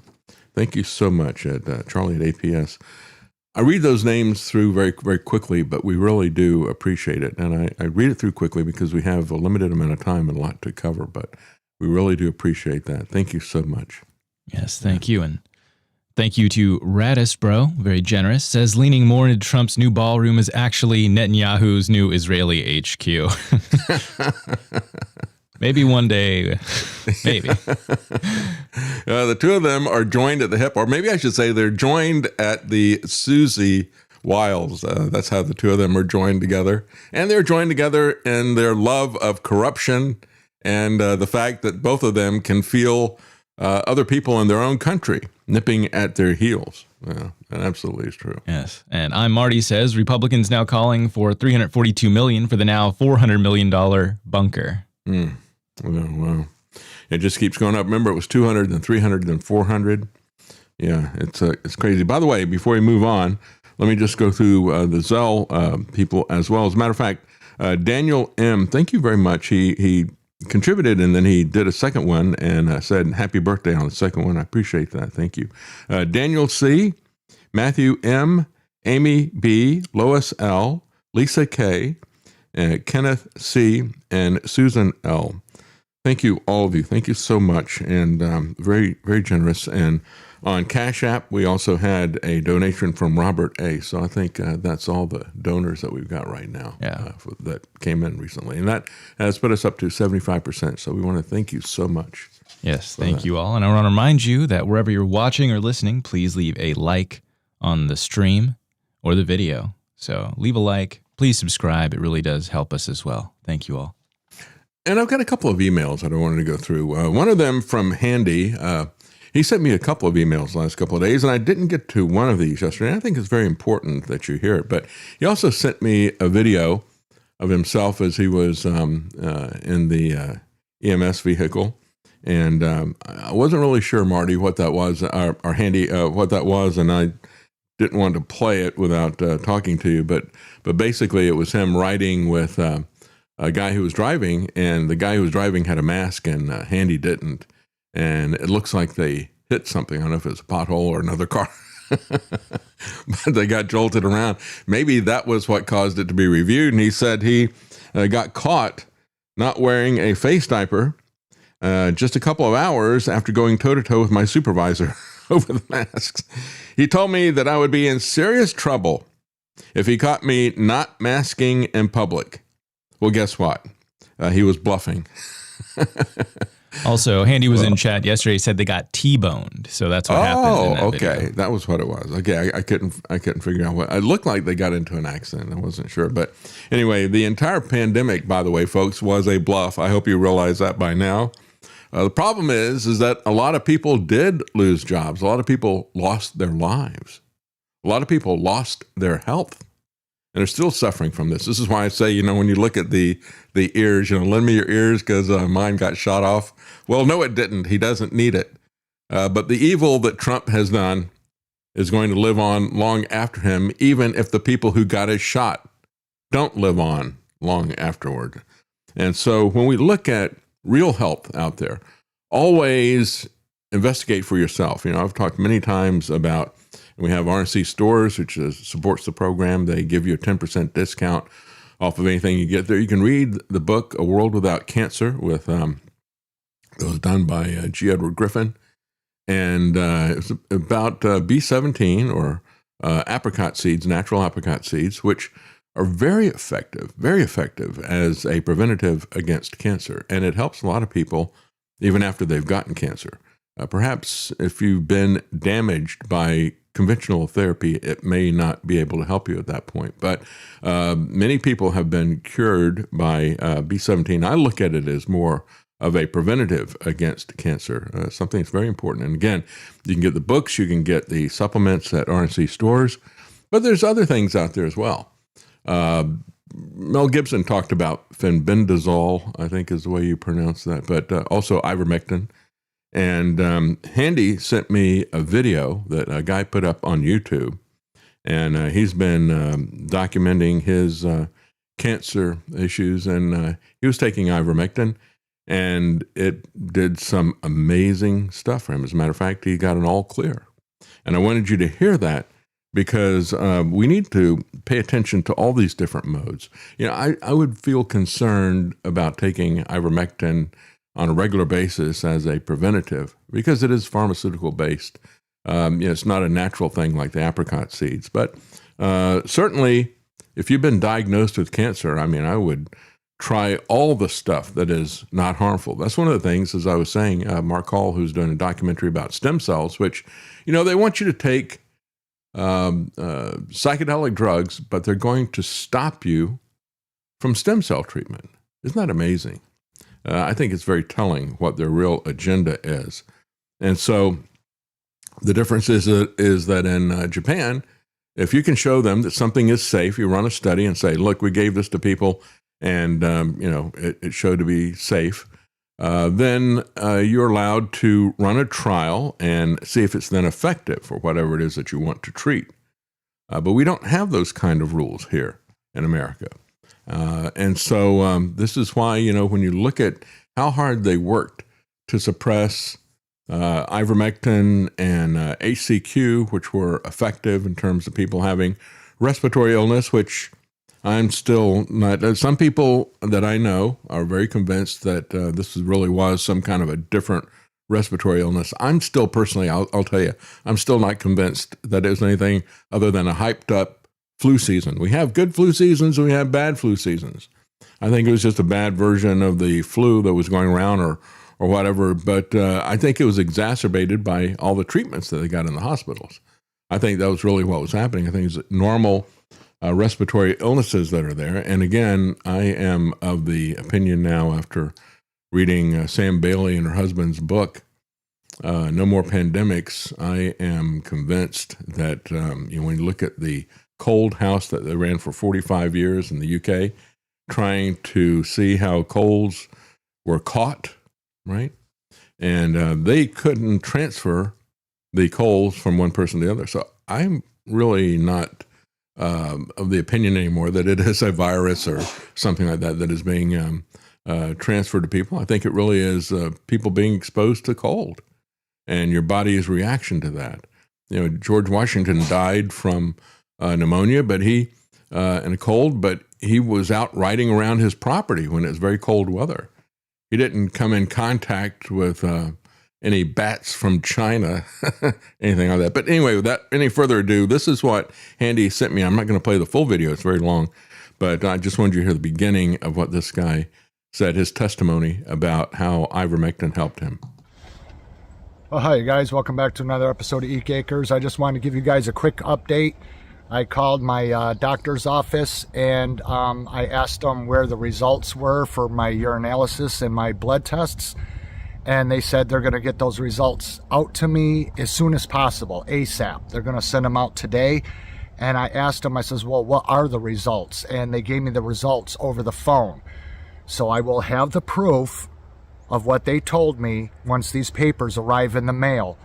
Thank you so much, Charlie at APS. I read those names through very, very quickly, but we really do appreciate it. And I read it through quickly because we have a limited amount of time and a lot to cover, but we really do appreciate that. Thank you so much. Yes, thank you. And thank you to Radis Bro, very generous, says leaning more into Trump's new ballroom is actually Netanyahu's new Israeli HQ. Maybe one day, maybe. The two of them are joined at the hip, or maybe I should say they're joined at the Susie Wiles. That's how the two of them are joined together. And they're joined together in their love of corruption and the fact that both of them can feel other people in their own country nipping at their heels. Yeah, that absolutely is true. Yes. And I'm Marty says Republicans now calling for $342 million for the now $400 million bunker. Wow. It just keeps going up. Remember, it was 200, then 300, then 400. Yeah, it's crazy. By the way, before we move on, let me just go through the Zell people as well. As a matter of fact, Daniel M., thank you very much. He contributed, and then he did a second one and said happy birthday on the second one. I appreciate that. Thank you. Daniel C., Matthew M., Amy B., Lois L., Lisa K., Kenneth C., and Susan L. Thank you, all of you. Thank you so much, and very, very generous. And on Cash App, we also had a donation from Robert A. So I think that's all the donors that we've got right now that came in recently. And that has put us up to 75%. So we want to thank you so much. Yes, thank you all. And I want to remind you that wherever you're watching or listening, please leave a like on the stream or the video. So leave a like. Please subscribe. It really does help us as well. Thank you all. And I've got a couple of emails that I wanted to go through. One of them from Handy. He sent me a couple of emails the last couple of days, and I didn't get to one of these yesterday. I think it's very important that you hear it. But he also sent me a video of himself as he was in the EMS vehicle. And I wasn't really sure, Marty, what that was, or Handy, what that was, and I didn't want to play it without talking to you. But basically, it was him riding with a guy who was driving, and the guy who was driving had a mask, and Handy didn't. And it looks like they hit something. I don't know if it's a pothole or another car. But they got jolted around. Maybe that was what caused it to be reviewed. And he said he got caught not wearing a face diaper just a couple of hours after going toe-to-toe with my supervisor over the masks. He told me that I would be in serious trouble if he caught me not masking in public. Well, guess what? He was bluffing. Also, Handy was in chat yesterday. He said they got T-boned, so that's what happened in that okay, video. that was what it was. Okay, I couldn't figure out what. It looked like they got into an accident. I wasn't sure, but anyway, the entire pandemic, by the way, folks, was a bluff. I hope you realize that by now. The problem is that a lot of people did lose jobs. A lot of people lost their lives. A lot of people lost their health. And they're still suffering from this. This is why I say, when you look at the ears, lend me your ears because mine got shot off. Well, no, it didn't. He doesn't need it. But the evil that Trump has done is going to live on long after him, even if the people who got his shot don't live on long afterward. And so when we look at real health out there, always investigate for yourself. I've talked many times about, we have RNC Stores, which supports the program. They give you a 10% discount off of anything you get there. You can read the book, A World Without Cancer, with it was done by G. Edward Griffin. And it's about B17 or apricot seeds, natural apricot seeds, which are very effective as a preventative against cancer. And it helps a lot of people even after they've gotten cancer. Perhaps if you've been damaged by conventional therapy, it may not be able to help you at that point. But many people have been cured by B17. I look at it as more of a preventative against cancer, something that's very important. And again, you can get the books, you can get the supplements at RNC Stores, but there's other things out there as well. Mel Gibson talked about fenbendazole, I think is the way you pronounce that, but also ivermectin. And Handy sent me a video that a guy put up on YouTube, and he's been documenting his cancer issues, and he was taking ivermectin, and it did some amazing stuff for him. As a matter of fact, he got an all clear. And I wanted you to hear that because we need to pay attention to all these different modes. I would feel concerned about taking ivermectin on a regular basis as a preventative because it is pharmaceutical based. It's not a natural thing like the apricot seeds, but certainly if you've been diagnosed with cancer, I would try all the stuff that is not harmful. That's one of the things, as I was saying, Mark Hall, who's doing a documentary about stem cells, which, they want you to take psychedelic drugs, but they're going to stop you from stem cell treatment. Isn't that amazing? I think it's very telling what their real agenda is. And so the difference is that in Japan, if you can show them that something is safe, you run a study and say, look, we gave this to people and, it showed to be safe, then you're allowed to run a trial and see if it's then effective for whatever it is that you want to treat. But we don't have those kind of rules here in America. And so this is why, when you look at how hard they worked to suppress ivermectin and HCQ, which were effective in terms of people having respiratory illness, which I'm still not. Some people that I know are very convinced that this really was some kind of a different respiratory illness. I'm still personally, I'll tell you, I'm still not convinced that it was anything other than a hyped up flu season. We have good flu seasons and we have bad flu seasons. I think it was just a bad version of the flu that was going around or whatever. But I think it was exacerbated by all the treatments that they got in the hospitals. I think that was really what was happening. I think it's normal respiratory illnesses that are there. And again, I am of the opinion now after reading Sam Bailey and her husband's book, No More Pandemics, I am convinced that when you look at the cold house that they ran for 45 years in the UK, trying to see how colds were caught, right? and they couldn't transfer the colds from one person to the other. So I'm really not of the opinion anymore that it is a virus or something like that that is being transferred to people. I think it really is people being exposed to cold and your body's reaction to that. George Washington died from pneumonia, but in a cold, but he was out riding around his property when it was very cold weather. He didn't come in contact with any bats from China, anything like that. But anyway, without any further ado, this is what Handy sent me. I'm not going to play the full video. It's very long, but I just wanted you to hear the beginning of what this guy said, his testimony about how ivermectin helped him. Well, hi guys, welcome back to another episode of Eek Acres. I just wanted to give you guys a quick update. I called my doctor's office and I asked them where the results were for my urinalysis and my blood tests. And they said they're going to get those results out to me as soon as possible, ASAP. They're going to send them out today. And I asked them, I says, well, what are the results? And they gave me the results over the phone. So I will have the proof of what they told me once these papers arrive in the mail.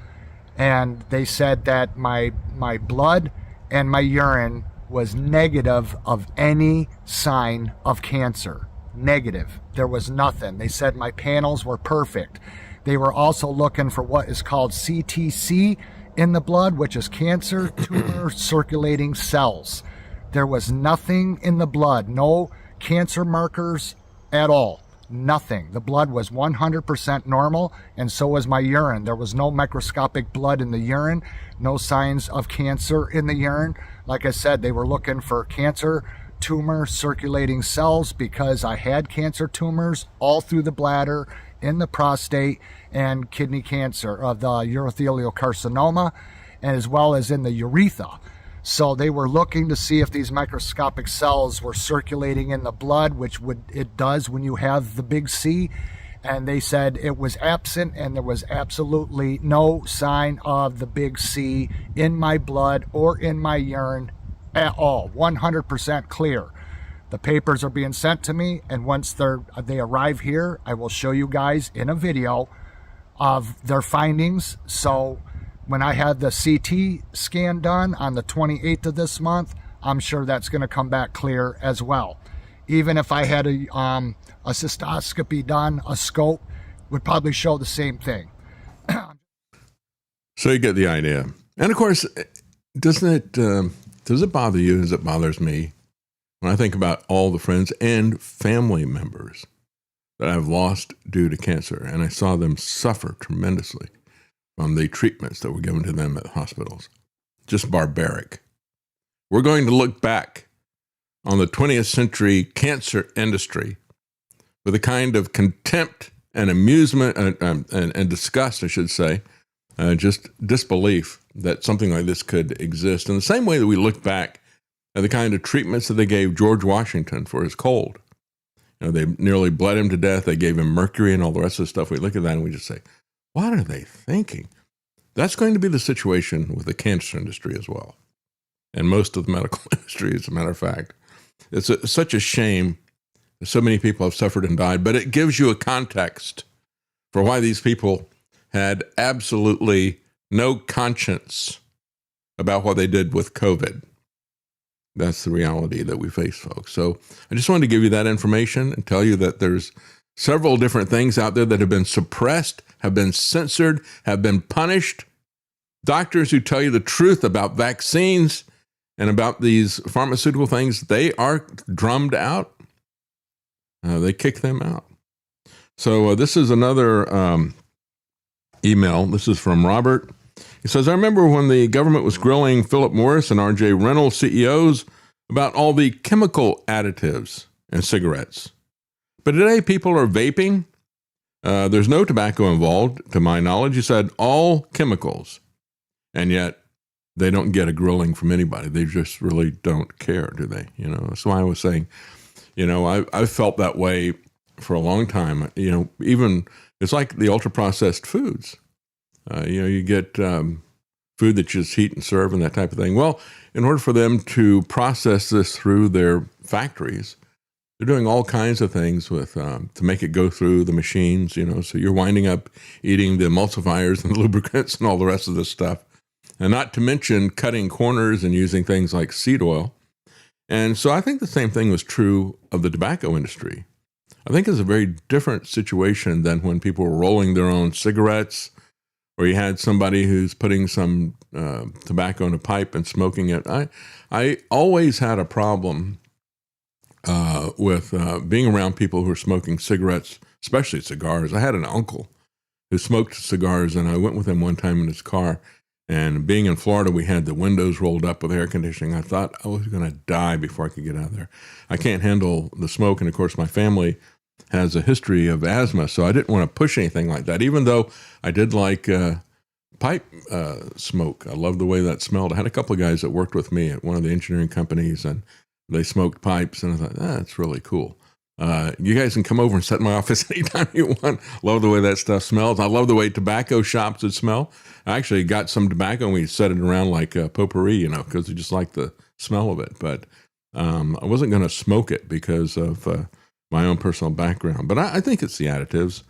And they said that my blood and my urine was negative of any sign of cancer. Negative. There was nothing. They said my panels were perfect. They were also looking for what is called CTC in the blood, which is cancer tumor circulating cells. There was nothing in the blood, no cancer markers at all. Nothing. The blood was 100% normal, and so was my urine. There was no microscopic blood in the urine, no signs of cancer in the urine. Like I said, they were looking for cancer tumor circulating cells because I had cancer tumors all through the bladder, in the prostate, and kidney cancer of the urothelial carcinoma, and as well as in the urethra. So they were looking to see if these microscopic cells were circulating in the blood, which it does when you have the big C. And they said it was absent and there was absolutely no sign of the big C in my blood or in my urine at all. 100% clear. The papers are being sent to me, and once they arrive here, I will show you guys in a video of their findings. So when I had the CT scan done on the 28th of this month, I'm sure that's going to come back clear as well. Even if I had a cystoscopy done, a scope would probably show the same thing. So you get the idea. And of course, does it bother you as it bothers me when I think about all the friends and family members that I've lost due to cancer, and I saw them suffer tremendously from the treatments that were given to them at hospitals? Just barbaric. We're going to look back on the 20th century cancer industry with a kind of contempt and amusement and disgust, I should say, just disbelief that something like this could exist. In the same way that we look back at the kind of treatments that they gave George Washington for his cold. They nearly bled him to death. They gave him mercury and all the rest of the stuff. We look at that and we just say, what are they thinking? That's going to be the situation with the cancer industry as well. And most of the medical industry, as a matter of fact. It's such a shame that so many people have suffered and died, but it gives you a context for why these people had absolutely no conscience about what they did with COVID. That's the reality that we face, folks. So I just wanted to give you that information and tell you that there's several different things out there that have been suppressed, have been censored, have been punished. Doctors who tell you the truth about vaccines and about these pharmaceutical things, they are drummed out. They kick them out. So this is another email. This is from Robert. He says, I remember when the government was grilling Philip Morris and R.J. Reynolds CEOs about all the chemical additives in cigarettes. But today people are vaping. There's no tobacco involved, to my knowledge. He said all chemicals. And yet they don't get a grilling from anybody. They just really don't care, do they? That's why I was saying, I've felt that way for a long time. Even it's like the ultra processed foods. You get food that you just heat and serve and that type of thing. Well, in order for them to process this through their factories, They're doing all kinds of things with to make it go through the machines, so you're winding up eating the emulsifiers and the lubricants and all the rest of this stuff. And not to mention cutting corners and using things like seed oil. And so I think the same thing was true of the tobacco industry. I think it's a very different situation than when people were rolling their own cigarettes, or you had somebody who's putting some tobacco in a pipe and smoking it. I always had a problem with being around people who are smoking cigarettes, especially cigars. I had an uncle who smoked cigars, and I went with him one time in his car. And being in Florida, we had the windows rolled up with air conditioning. I thought I was going to die before I could get out of there. I can't handle the smoke. And of course, my family has a history of asthma, so I didn't want to push anything like that, even though I did like pipe smoke. I loved the way that smelled. I had a couple of guys that worked with me at one of the engineering companies, and they smoked pipes, and I thought, that's really cool. You guys can come over and sit in my office anytime you want. Love the way that stuff smells. I love the way tobacco shops would smell. I actually got some tobacco and we set it around like potpourri, because we just like the smell of it. But I wasn't going to smoke it because of my own personal background. But I think it's the additives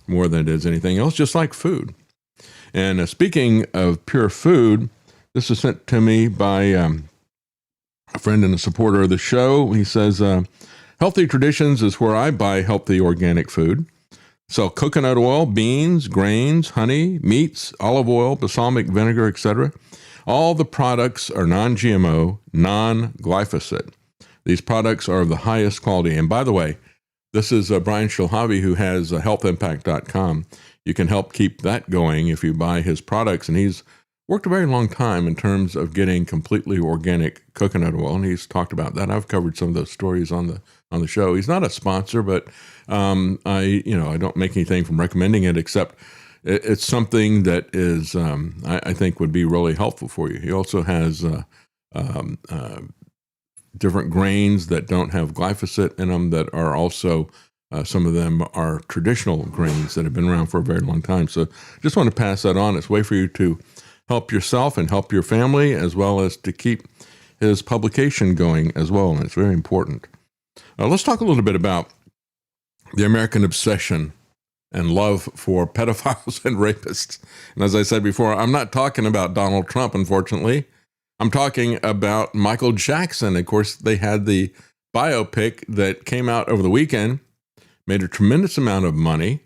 more than it is anything else, just like food. And speaking of pure food, this was sent to me by a friend and a supporter of the show. He says, Healthy Traditions is where I buy healthy organic food. Sell coconut oil, beans, grains, honey, meats, olive oil, balsamic vinegar, etc. All the products are non-GMO, non-glyphosate. These products are of the highest quality. And by the way, this is Brian Shilhavi, who has healthimpact.com. You can help keep that going if you buy his products. And he's worked a very long time in terms of getting completely organic coconut oil, and he's talked about that. I've covered some of those stories on the show. He's not a sponsor, but I don't make anything from recommending it, except it's something that is I think would be really helpful for you. He also has different grains that don't have glyphosate in them that are also some of them are traditional grains that have been around for a very long time. So just want to pass that on. It's a way for you to help yourself and help your family, as well as to keep his publication going as well, and it's very important. Let's talk a little bit about the American obsession and love for pedophiles and rapists. And as I said before, I'm not talking about Donald Trump, unfortunately. I'm talking about Michael Jackson. Of course, they had the biopic that came out over the weekend, made a tremendous amount of money,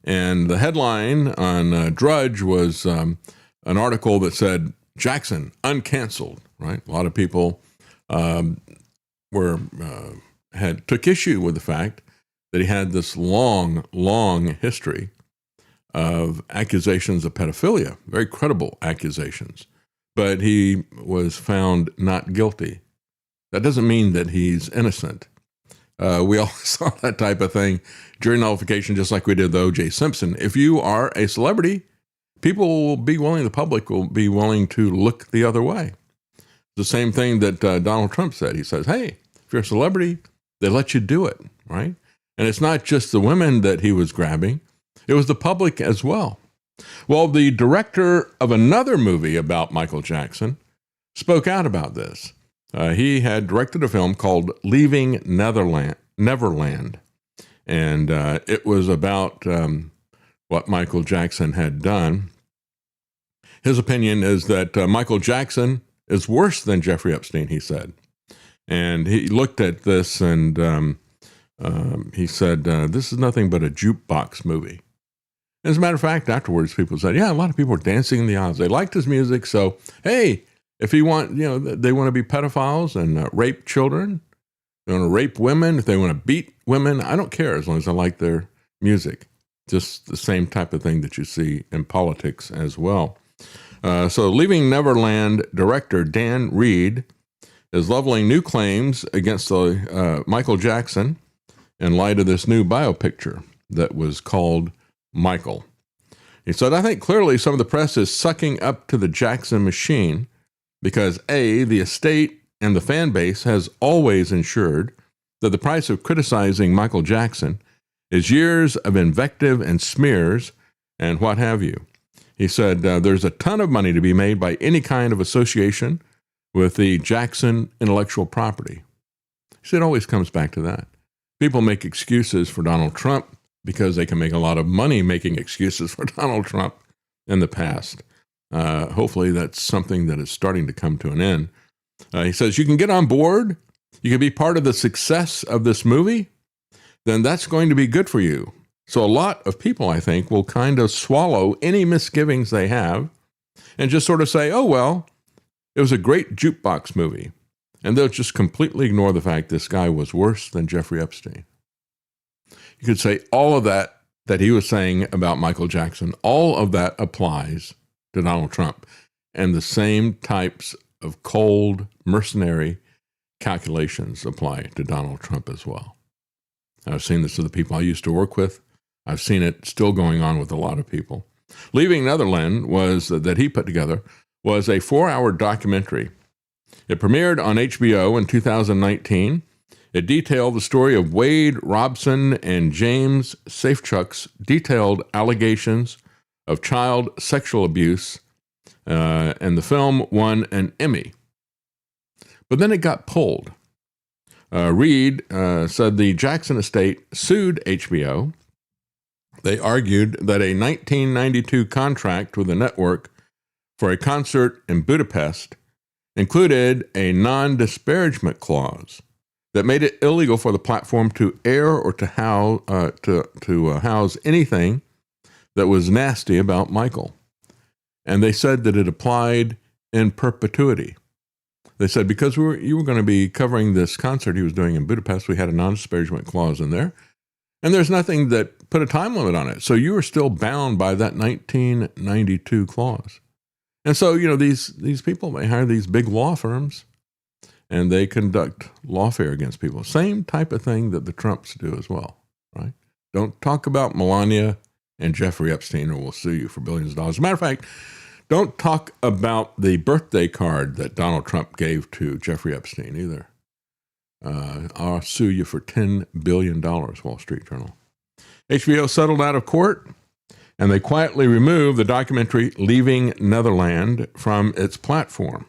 and the headline on Drudge was an article that said, Jackson, uncanceled, right? A lot of people took issue with the fact that he had this long, long history of accusations of pedophilia, very credible accusations, but he was found not guilty. That doesn't mean that he's innocent. We all saw that type of thing jury nullification, just like we did with O.J. Simpson. If you are a celebrity, people will be willing, the public will be willing to look the other way. The same thing that Donald Trump said. He says, hey, if you're a celebrity, they let you do it, right? And it's not just the women that he was grabbing. It was the public as well. Well, the director of another movie about Michael Jackson spoke out about this. He had directed a film called Leaving Neverland. And it was about what Michael Jackson had done. His opinion is that Michael Jackson is worse than Jeffrey Epstein, he said. And he looked at this and he said, this is nothing but a jukebox movie. As a matter of fact, afterwards, people said, yeah, a lot of people were dancing in the aisles. They liked his music. So, hey, if he want, they want to be pedophiles and rape children, they want to rape women, if they want to beat women, I don't care as long as I like their music. Just the same type of thing that you see in politics as well. So Leaving Neverland director Dan Reed is leveling new claims against Michael Jackson in light of this new biopicture that was called Michael. He said, I think clearly some of the press is sucking up to the Jackson machine because A, the estate and the fan base has always ensured that the price of criticizing Michael Jackson is years of invective and smears and what have you. He said, there's a ton of money to be made by any kind of association with the Jackson intellectual property. He said, it always comes back to that. People make excuses for Donald Trump because they can make a lot of money making excuses for Donald Trump in the past. Hopefully that's something that is starting to come to an end. He says, you can get on board, you can be part of the success of this movie, then that's going to be good for you. So a lot of people, I think, will kind of swallow any misgivings they have and just sort of say, oh, well, it was a great jukebox movie. And they'll just completely ignore the fact this guy was worse than Jeffrey Epstein. You could say all of that he was saying about Michael Jackson, all of that applies to Donald Trump. And the same types of cold, mercenary calculations apply to Donald Trump as well. I've seen this with the people I used to work with. I've seen it still going on with a lot of people. Leaving Netherland that he put together was a 4-hour documentary. It premiered on HBO in 2019. It detailed the story of Wade Robson and James Safechuck's detailed allegations of child sexual abuse, and the film won an Emmy. But then it got pulled. Reed said the Jackson estate sued HBO. They argued that a 1992 contract with the network for a concert in Budapest included a non-disparagement clause that made it illegal for the platform to air or to house anything that was nasty about Michael. And they said that it applied in perpetuity. They said because you were going to be covering this concert he was doing in Budapest, we had a non-disparagement clause in there. And there's nothing that put a time limit on it. So you were still bound by that 1992 clause. And so, these people, they hire these big law firms and they conduct lawfare against people. Same type of thing that the Trumps do as well, right? Don't talk about Melania and Jeffrey Epstein or we'll sue you for billions of dollars. As a matter of fact, don't talk about the birthday card that Donald Trump gave to Jeffrey Epstein either. I'll sue you for $10 billion, Wall Street Journal. HBO settled out of court, and they quietly removed the documentary Leaving Netherland from its platform.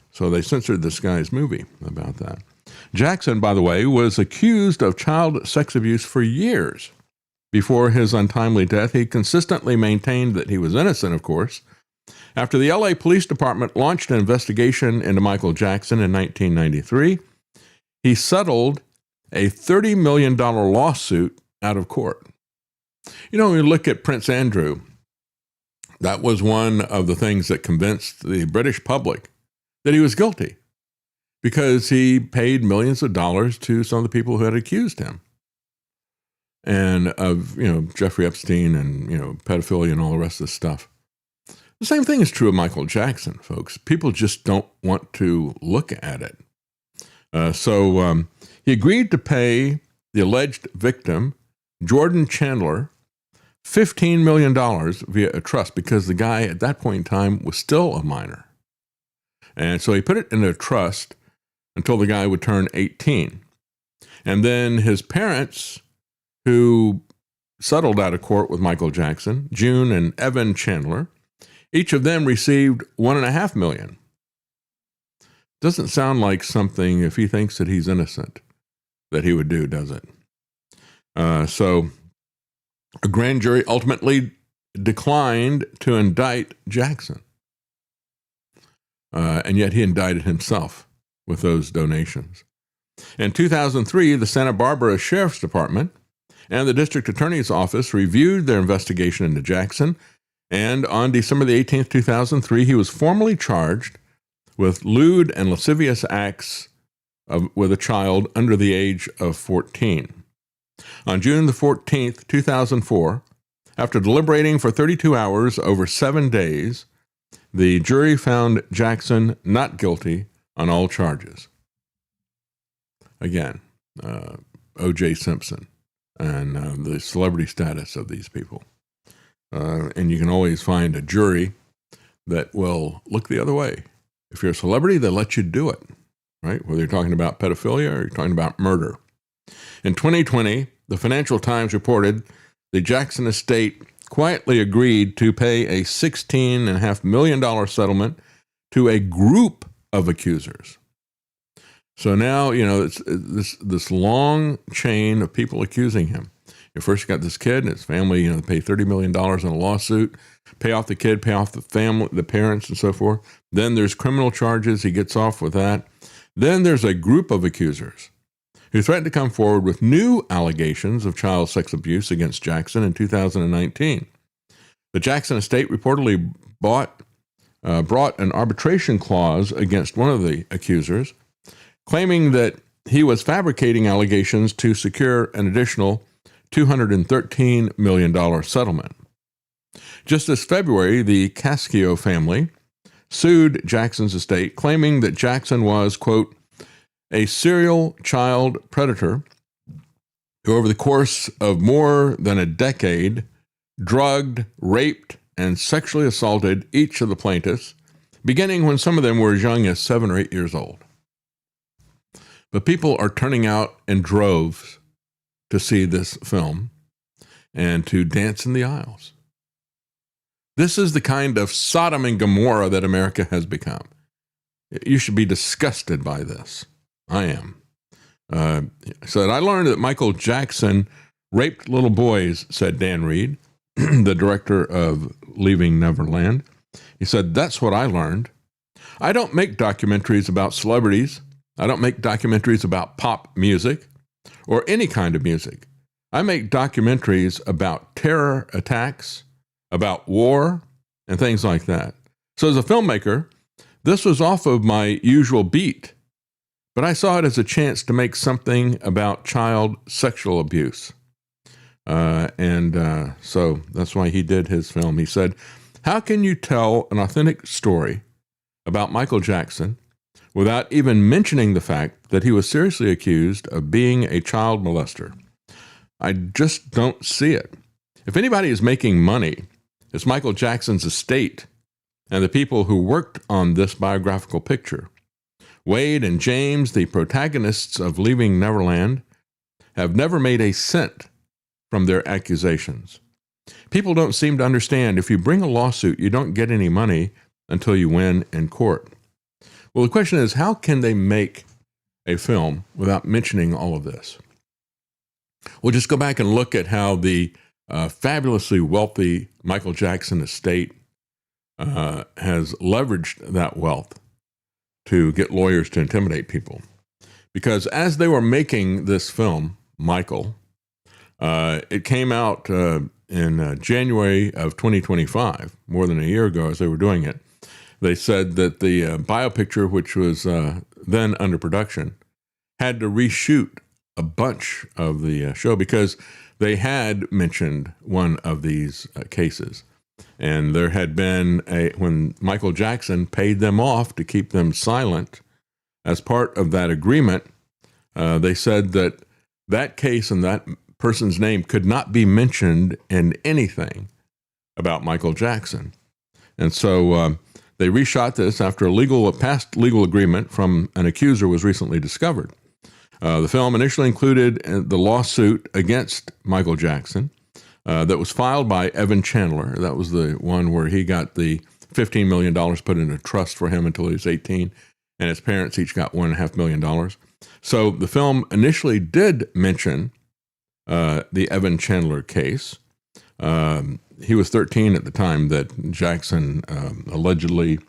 So they censored this guy's movie about that. Jackson, by the way, was accused of child sex abuse for years. Before his untimely death, he consistently maintained that he was innocent, of course. After the LA Police Department launched an investigation into Michael Jackson in 1993, he settled a $30 million lawsuit out of court. When you look at Prince Andrew, that was one of the things that convinced the British public that he was guilty because he paid millions of dollars to some of the people who had accused him. And of, Jeffrey Epstein and, pedophilia and all the rest of this stuff. The same thing is true of Michael Jackson, folks. People just don't want to look at it. So he agreed to pay the alleged victim, Jordan Chandler, $15 million via a trust because the guy at that point in time was still a minor. And so he put it in a trust until the guy would turn 18. And then his parents, who settled out of court with Michael Jackson, June and Evan Chandler, each of them received $1.5 million. Doesn't sound like something, if he thinks that he's innocent, that he would do, does it? So a grand jury ultimately declined to indict Jackson. And yet he indicted himself with those donations. In 2003, the Santa Barbara Sheriff's Department and the District Attorney's Office reviewed their investigation into Jackson. And on December the 18th, 2003, he was formally charged with lewd and lascivious acts with a child under the age of 14. On June the 14th, 2004, after deliberating for 32 hours over 7 days, the jury found Jackson not guilty on all charges. Again, O.J. Simpson and the celebrity status of these people. And you can always find a jury that will look the other way. If you're a celebrity, they'll let you do it, right? Whether you're talking about pedophilia or you're talking about murder. In 2020, the Financial Times reported the Jackson estate quietly agreed to pay a $16.5 million settlement to a group of accusers. So now, it's this long chain of people accusing him. First, you got this kid and his family, pay $30 million in a lawsuit, pay off the kid, pay off the family, the parents, and so forth. Then there's criminal charges. He gets off with that. Then there's a group of accusers who threatened to come forward with new allegations of child sex abuse against Jackson in 2019. The Jackson estate reportedly brought an arbitration clause against one of the accusers, claiming that he was fabricating allegations to secure an additional $213 million settlement. Just this February, the Cascio family sued Jackson's estate, claiming that Jackson was, quote, a serial child predator who over the course of more than a decade drugged, raped, and sexually assaulted each of the plaintiffs, beginning when some of them were as young as 7 or 8 years old. But people are turning out in droves to see this film and to dance in the aisles. This is the kind of Sodom and Gomorrah that America has become. You should be disgusted by this. I am. So I learned that Michael Jackson raped little boys, said Dan Reed, the director of Leaving Neverland. He said, that's what I learned. I don't make documentaries about celebrities. I don't make documentaries about pop music or any kind of music. I make documentaries about terror attacks, about war, and things like that. So as a filmmaker, this was off of my usual beat, but I saw it as a chance to make something about child sexual abuse. So that's why he did his film. He said, how can you tell an authentic story about Michael Jackson without even mentioning the fact that he was seriously accused of being a child molester? I just don't see it. If anybody is making money, it's Michael Jackson's estate and the people who worked on this biographical picture. Wade and James, the protagonists of Leaving Neverland, have never made a cent from their accusations. People don't seem to understand if you bring a lawsuit, you don't get any money until you win in court. Well, the question is, how can they make a film without mentioning all of this? We'll just go back and look at how the fabulously wealthy Michael Jackson estate has leveraged that wealth to get lawyers to intimidate people. Because as they were making this film, Michael, it came out in January of 2025, more than a year ago as they were doing it. They said that the biopicture, which was then under production, had to reshoot a bunch of the show because they had mentioned one of these cases. And there had been when Michael Jackson paid them off to keep them silent, as part of that agreement, they said that that case and that person's name could not be mentioned in anything about Michael Jackson. And so they reshot this after a past legal agreement from an accuser was recently discovered. The film initially included the lawsuit against Michael Jackson that was filed by Evan Chandler. That was the one where he got the $15 million put in a trust for him until he was 18, and his parents each got $1.5 million. So the film initially did mention the Evan Chandler case. He was 13 at the time that Jackson allegedly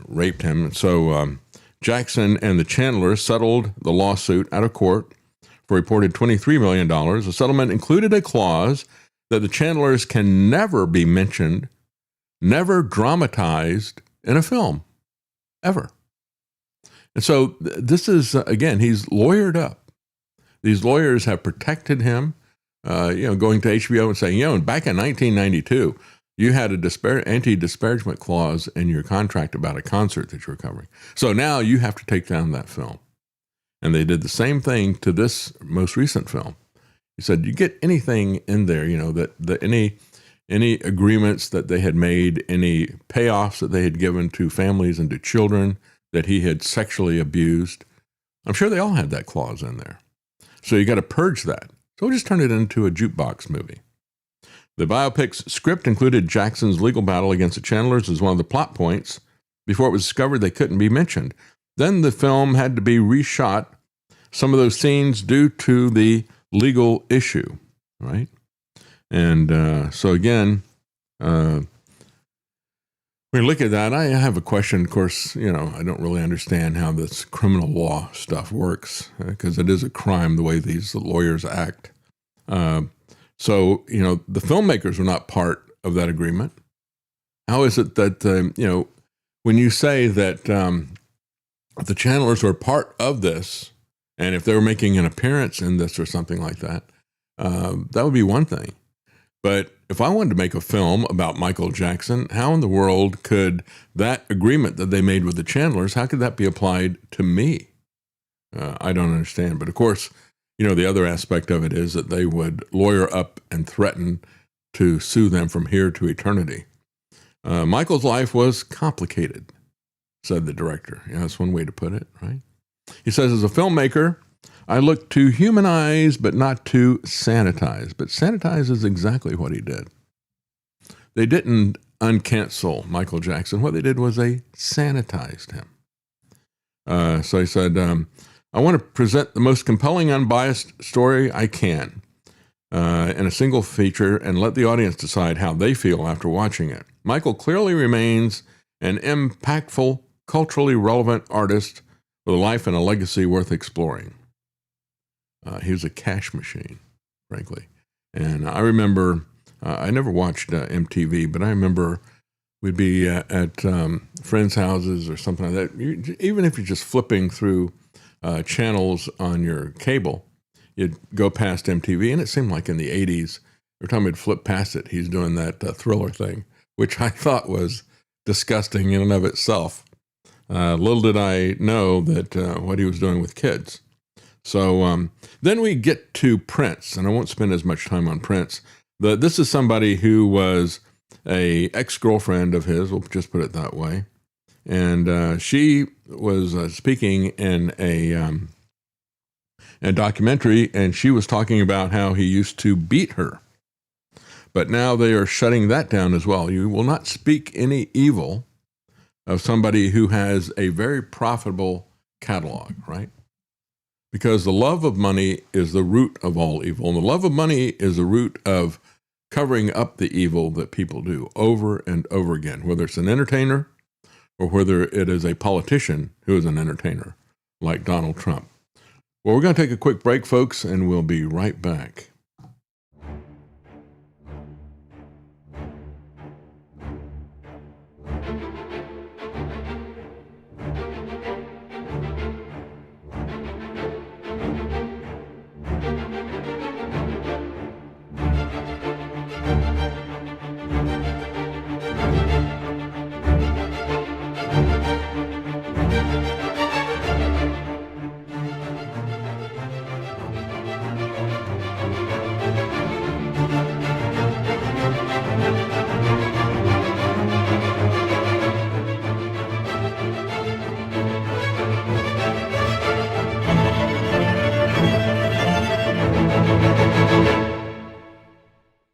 raped him. So Jackson and the Chandlers settled the lawsuit out of court for reported $23 million. The settlement included a clause that the Chandlers can never be mentioned, never dramatized in a film, ever. And so this is, again, he's lawyered up. These lawyers have protected him, going to HBO and saying, back in 1992, you had an anti-disparagement clause in your contract about a concert that you were covering. So now you have to take down that film. And they did the same thing to this most recent film. He said, you get anything in there, that any agreements that they had made, any payoffs that they had given to families and to children that he had sexually abused. I'm sure they all had that clause in there. So you got to purge that. So we'll just turn it into a jukebox movie. The biopic's script included Jackson's legal battle against the Chandlers as one of the plot points before it was discovered they couldn't be mentioned. then the film had to be reshot, some of those scenes due to the legal issue, right? And so again, when we look at that, I have a question. Of course, I don't really understand how this criminal law stuff works because it is a crime the way these lawyers act. So, the filmmakers were not part of that agreement. How is it that, when you say that the channelers were part of this, and if they were making an appearance in this or something like that, that would be one thing. But if I wanted to make a film about Michael Jackson, how in the world could that agreement that they made with the channelers, how could that be applied to me? I don't understand. But of course, the other aspect of it is that they would lawyer up and threaten to sue them from here to eternity. Michael's life was complicated, said the director. That's one way to put it, right? He says, as a filmmaker, I look to humanize, but not to sanitize. But sanitize is exactly what he did. They didn't uncancel Michael Jackson. What they did was they sanitized him. So he said, I want to present the most compelling, unbiased story I can in a single feature and let the audience decide how they feel after watching it. Michael clearly remains an impactful, culturally relevant artist with a life and a legacy worth exploring. He was a cash machine, frankly. And I remember, I never watched MTV, but I remember we'd be at friends' houses or something like that. Even if you're just flipping through channels on your cable, you'd go past MTV, and it seemed like in the 80s, every time we'd flip past it, he's doing that Thriller thing, which I thought was disgusting in and of itself. Little did I know that what he was doing with kids. So then we get to Prince, and I won't spend as much time on Prince. This is somebody who was a ex-girlfriend of his, we'll just put it that way. And she was speaking in a documentary, and she was talking about how he used to beat her. But now they are shutting that down as well. You will not speak any evil of somebody who has a very profitable catalog, right? Because the love of money is the root of all evil. And the love of money is the root of covering up the evil that people do over and over again, whether it's an entertainer or whether it is a politician who is an entertainer, like Donald Trump. Well, we're going to take a quick break, folks, and we'll be right back.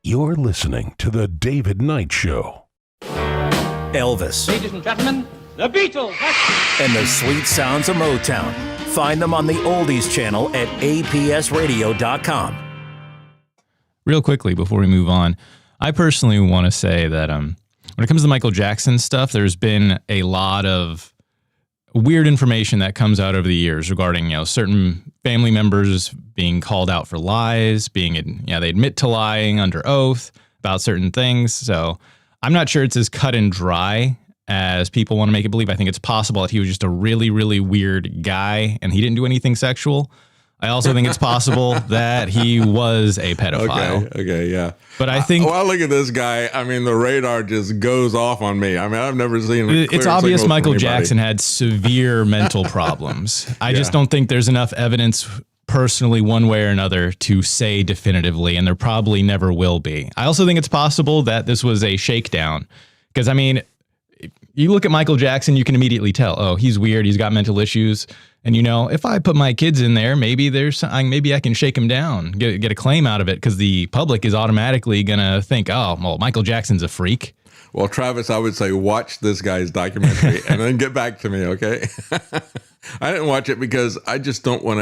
You're listening to The David Knight Show. Elvis. Ladies and gentlemen, the Beatles. And the sweet sounds of Motown. Find them on the Oldies channel at apsradio.com. Real quickly before we move on, I personally want to say that when it comes to the Michael Jackson stuff, there's been a lot of weird information that comes out over the years regarding, certain family members being called out for lies, they admit to lying under oath about certain things. So I'm not sure it's as cut and dry as people want to make it believe. I think it's possible that he was just a really, really weird guy and he didn't do anything sexual. I also think it's possible that he was a pedophile. Okay, yeah. But I think... I look at this guy, the radar just goes off on me. I've never seen a It's obvious Michael Jackson had severe mental problems. I just don't think there's enough evidence personally one way or another to say definitively, and there probably never will be. I also think it's possible that this was a shakedown. Because, you look at Michael Jackson, you can immediately tell, oh, he's weird, he's got mental issues. And, if I put my kids in there, maybe I can shake him down, get a claim out of it, because the public is automatically going to think, oh, well, Michael Jackson's a freak. Well, Travis, I would say watch this guy's documentary and then get back to me, okay? I didn't watch it because I just don't want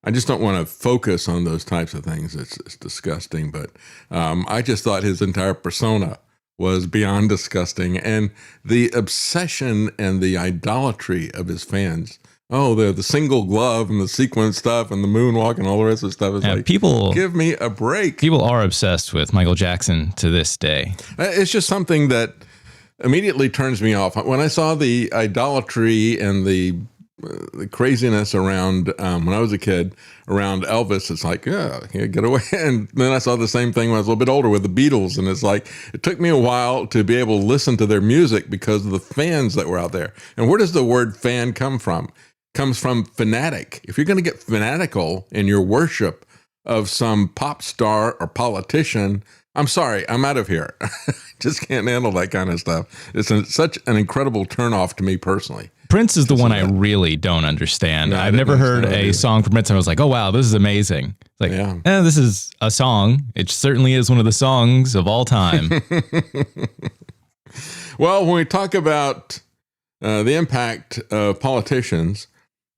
to focus on those types of things. It's disgusting. But I just thought his entire persona was beyond disgusting. And the obsession and the idolatry of his fans. Oh, the single glove and the sequin stuff and the moonwalk and all the rest of the stuff is like, people give me a break. People are obsessed with Michael Jackson to this day. It's just something that immediately turns me off. When I saw the idolatry and the craziness around, when I was a kid, around Elvis, it's like, yeah, get away. And then I saw the same thing when I was a little bit older with the Beatles. And it's like, it took me a while to be able to listen to their music because of the fans that were out there. And where does the word fan come from? Comes from fanatic. If you're going to get fanatical in your worship of some pop star or politician, I'm sorry, I'm out of here. Just can't handle that kind of stuff. It's such an incredible turnoff to me personally. Prince is the one I really don't understand. No, I've never heard a song from Prince and I was like, oh, wow, this is amazing. Like, this is a song. It certainly is one of the songs of all time. Well, when we talk about the impact of politicians,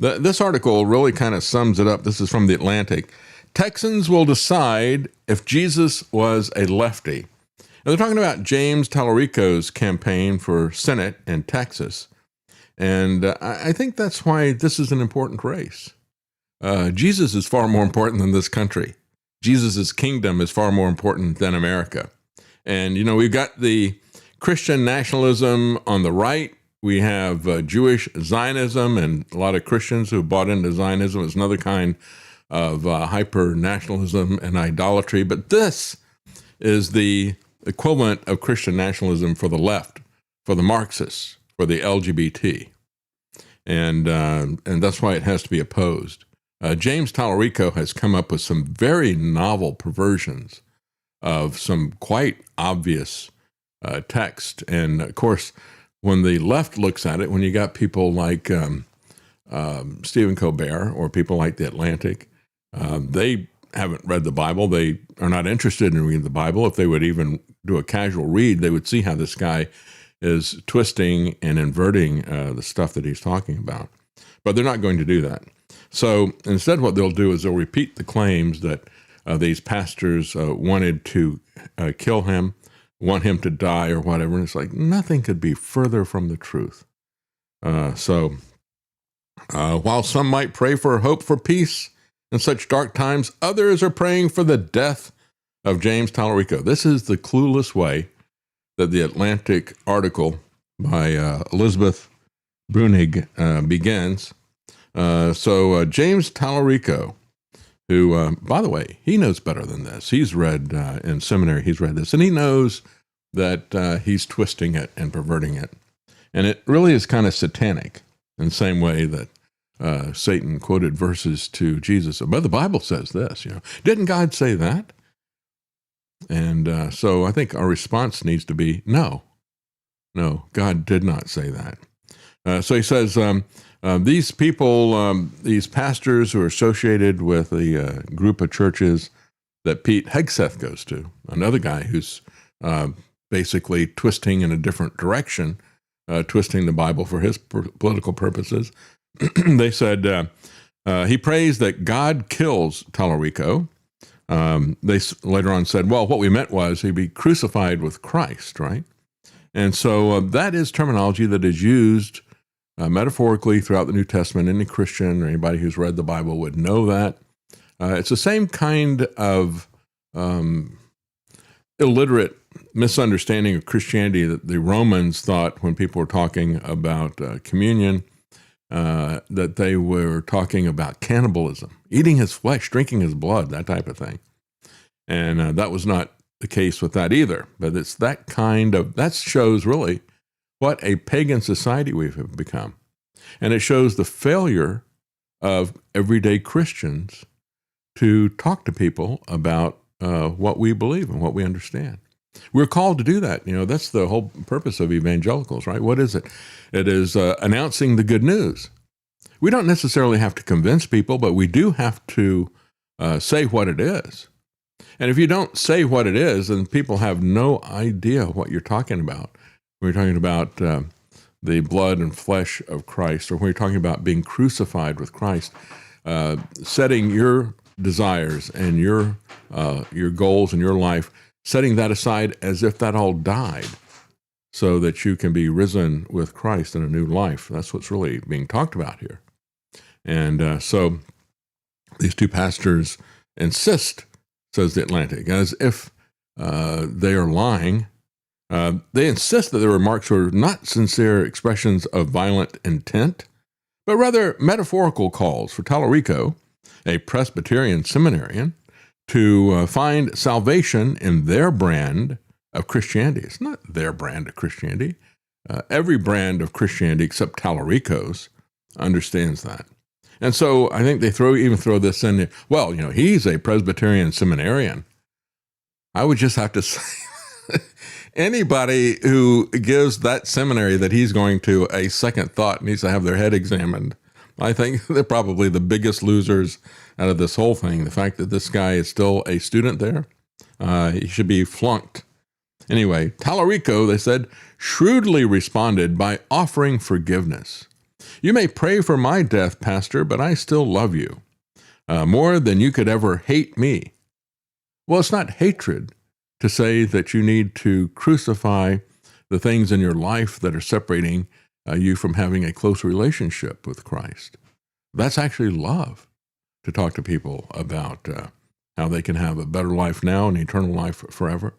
this article really kind of sums it up. This is from The Atlantic. Texans will decide if Jesus was a lefty. And they're talking about James Tallarico's campaign for Senate in Texas. And I think that's why this is an important race. Jesus is far more important than this country. Jesus' kingdom is far more important than America. And, you know, we've got the Christian nationalism on the right. We have Jewish Zionism, and a lot of Christians who bought into Zionism. It's another kind of hyper-nationalism and idolatry. But this is the equivalent of Christian nationalism for the left, for the Marxists, for the LGBT. And that's why it has to be opposed. James Tallarico has come up with some very novel perversions of some quite obvious text. And, of course, when the left looks at it, when you got people like Stephen Colbert or people like The Atlantic, they haven't read the Bible. They are not interested in reading the Bible. If they would even do a casual read, they would see how this guy is twisting and inverting the stuff that he's talking about. But they're not going to do that. So instead what they'll do is they'll repeat the claims that these pastors wanted to kill him, want him to die or whatever. And it's like, nothing could be further from the truth. So while some might pray for hope for peace in such dark times, others are praying for the death of James Tallarico. This is the clueless way that the Atlantic article by Elizabeth Brunig begins. So James Tallarico, who, by the way, he knows better than this. He's read in seminary, he's read this, and he knows that he's twisting it and perverting it. And it really is kind of satanic in the same way that Satan quoted verses to Jesus. But the Bible says this, you know, didn't God say that? And so I think our response needs to be, no, God did not say that. So he says, these people, these pastors who are associated with the group of churches that Pete Hegseth goes to, another guy who's basically twisting in a different direction, twisting the Bible for his political purposes. They said he prays that God kills Tallarico. They later on said, well, what we meant was he'd be crucified with Christ, right? And so that is terminology that is used metaphorically throughout the New Testament. Any Christian or anybody who's read the Bible would know that. It's the same kind of illiterate misunderstanding of Christianity that the Romans thought when people were talking about communion, that they were talking about cannibalism, eating his flesh, drinking his blood, that type of thing. And that was not the case with that either. But it's that kind of, that shows really what a pagan society we've become. And it shows the failure of everyday Christians to talk to people about what we believe and what we understand. We're called to do that. You know, that's the whole purpose of evangelicals, right? What is it? It is announcing the good news. We don't necessarily have to convince people, but we do have to say what it is. And if you don't say what it is, then people have no idea what you're talking about. When you're talking about the blood and flesh of Christ, or when you're talking about being crucified with Christ, setting your desires and your goals in your life, setting that aside as if that all died, so that you can be risen with Christ in a new life. That's what's really being talked about here. And so these two pastors insist, says the Atlantic, as if they are lying. They insist that their remarks were not sincere expressions of violent intent, but rather metaphorical calls for Tallarico, a Presbyterian seminarian, to find salvation in their brand of Christianity. It's not their brand of Christianity. Every brand of Christianity except Tallarico's understands that. And so I think they even throw this in there. Well, he's a Presbyterian seminarian. I would just have to say, anybody who gives that seminary that he's going to a second thought needs to have their head examined. I think they're probably the biggest losers out of this whole thing. The fact that this guy is still a student there, he should be flunked. Anyway, Tallarico, they said, shrewdly responded by offering forgiveness. You may pray for my death, Pastor, but I still love you more than you could ever hate me. Well, it's not hatred to say that you need to crucify the things in your life that are separating you from having a close relationship with Christ. That's actually love, to talk to people about how they can have a better life now and eternal life forever.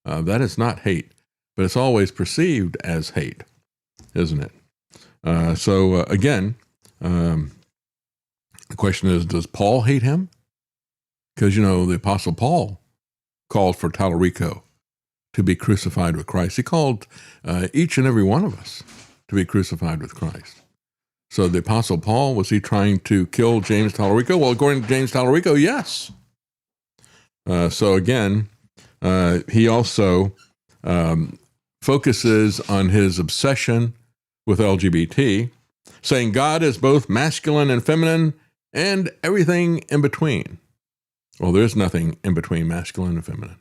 That is not hate, but it's always perceived as hate, isn't it? Again, the question is, does Paul hate him? Because, the Apostle Paul called for Tallarico to be crucified with Christ. He called each and every one of us to be crucified with Christ. So the Apostle Paul, was he trying to kill James Tallarico? Well, according to James Tallarico, yes. He also focuses on his obsession with LGBT, saying God is both masculine and feminine and everything in between. Well, there's nothing in between masculine and feminine.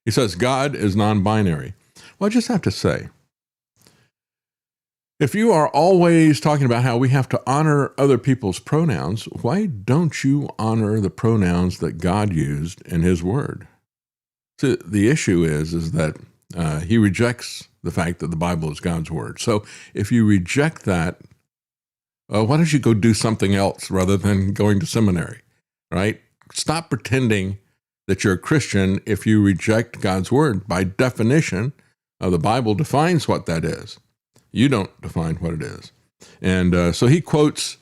He says God is non-binary. Well, I just have to say, if you are always talking about how we have to honor other people's pronouns, why don't you honor the pronouns that God used in his word? So the issue is that he rejects the fact that the Bible is God's word. So if you reject that, why don't you go do something else rather than going to seminary, right? Stop pretending that you're a Christian if you reject God's word. By definition, the Bible defines what that is. You don't define what it is. And so he quotes,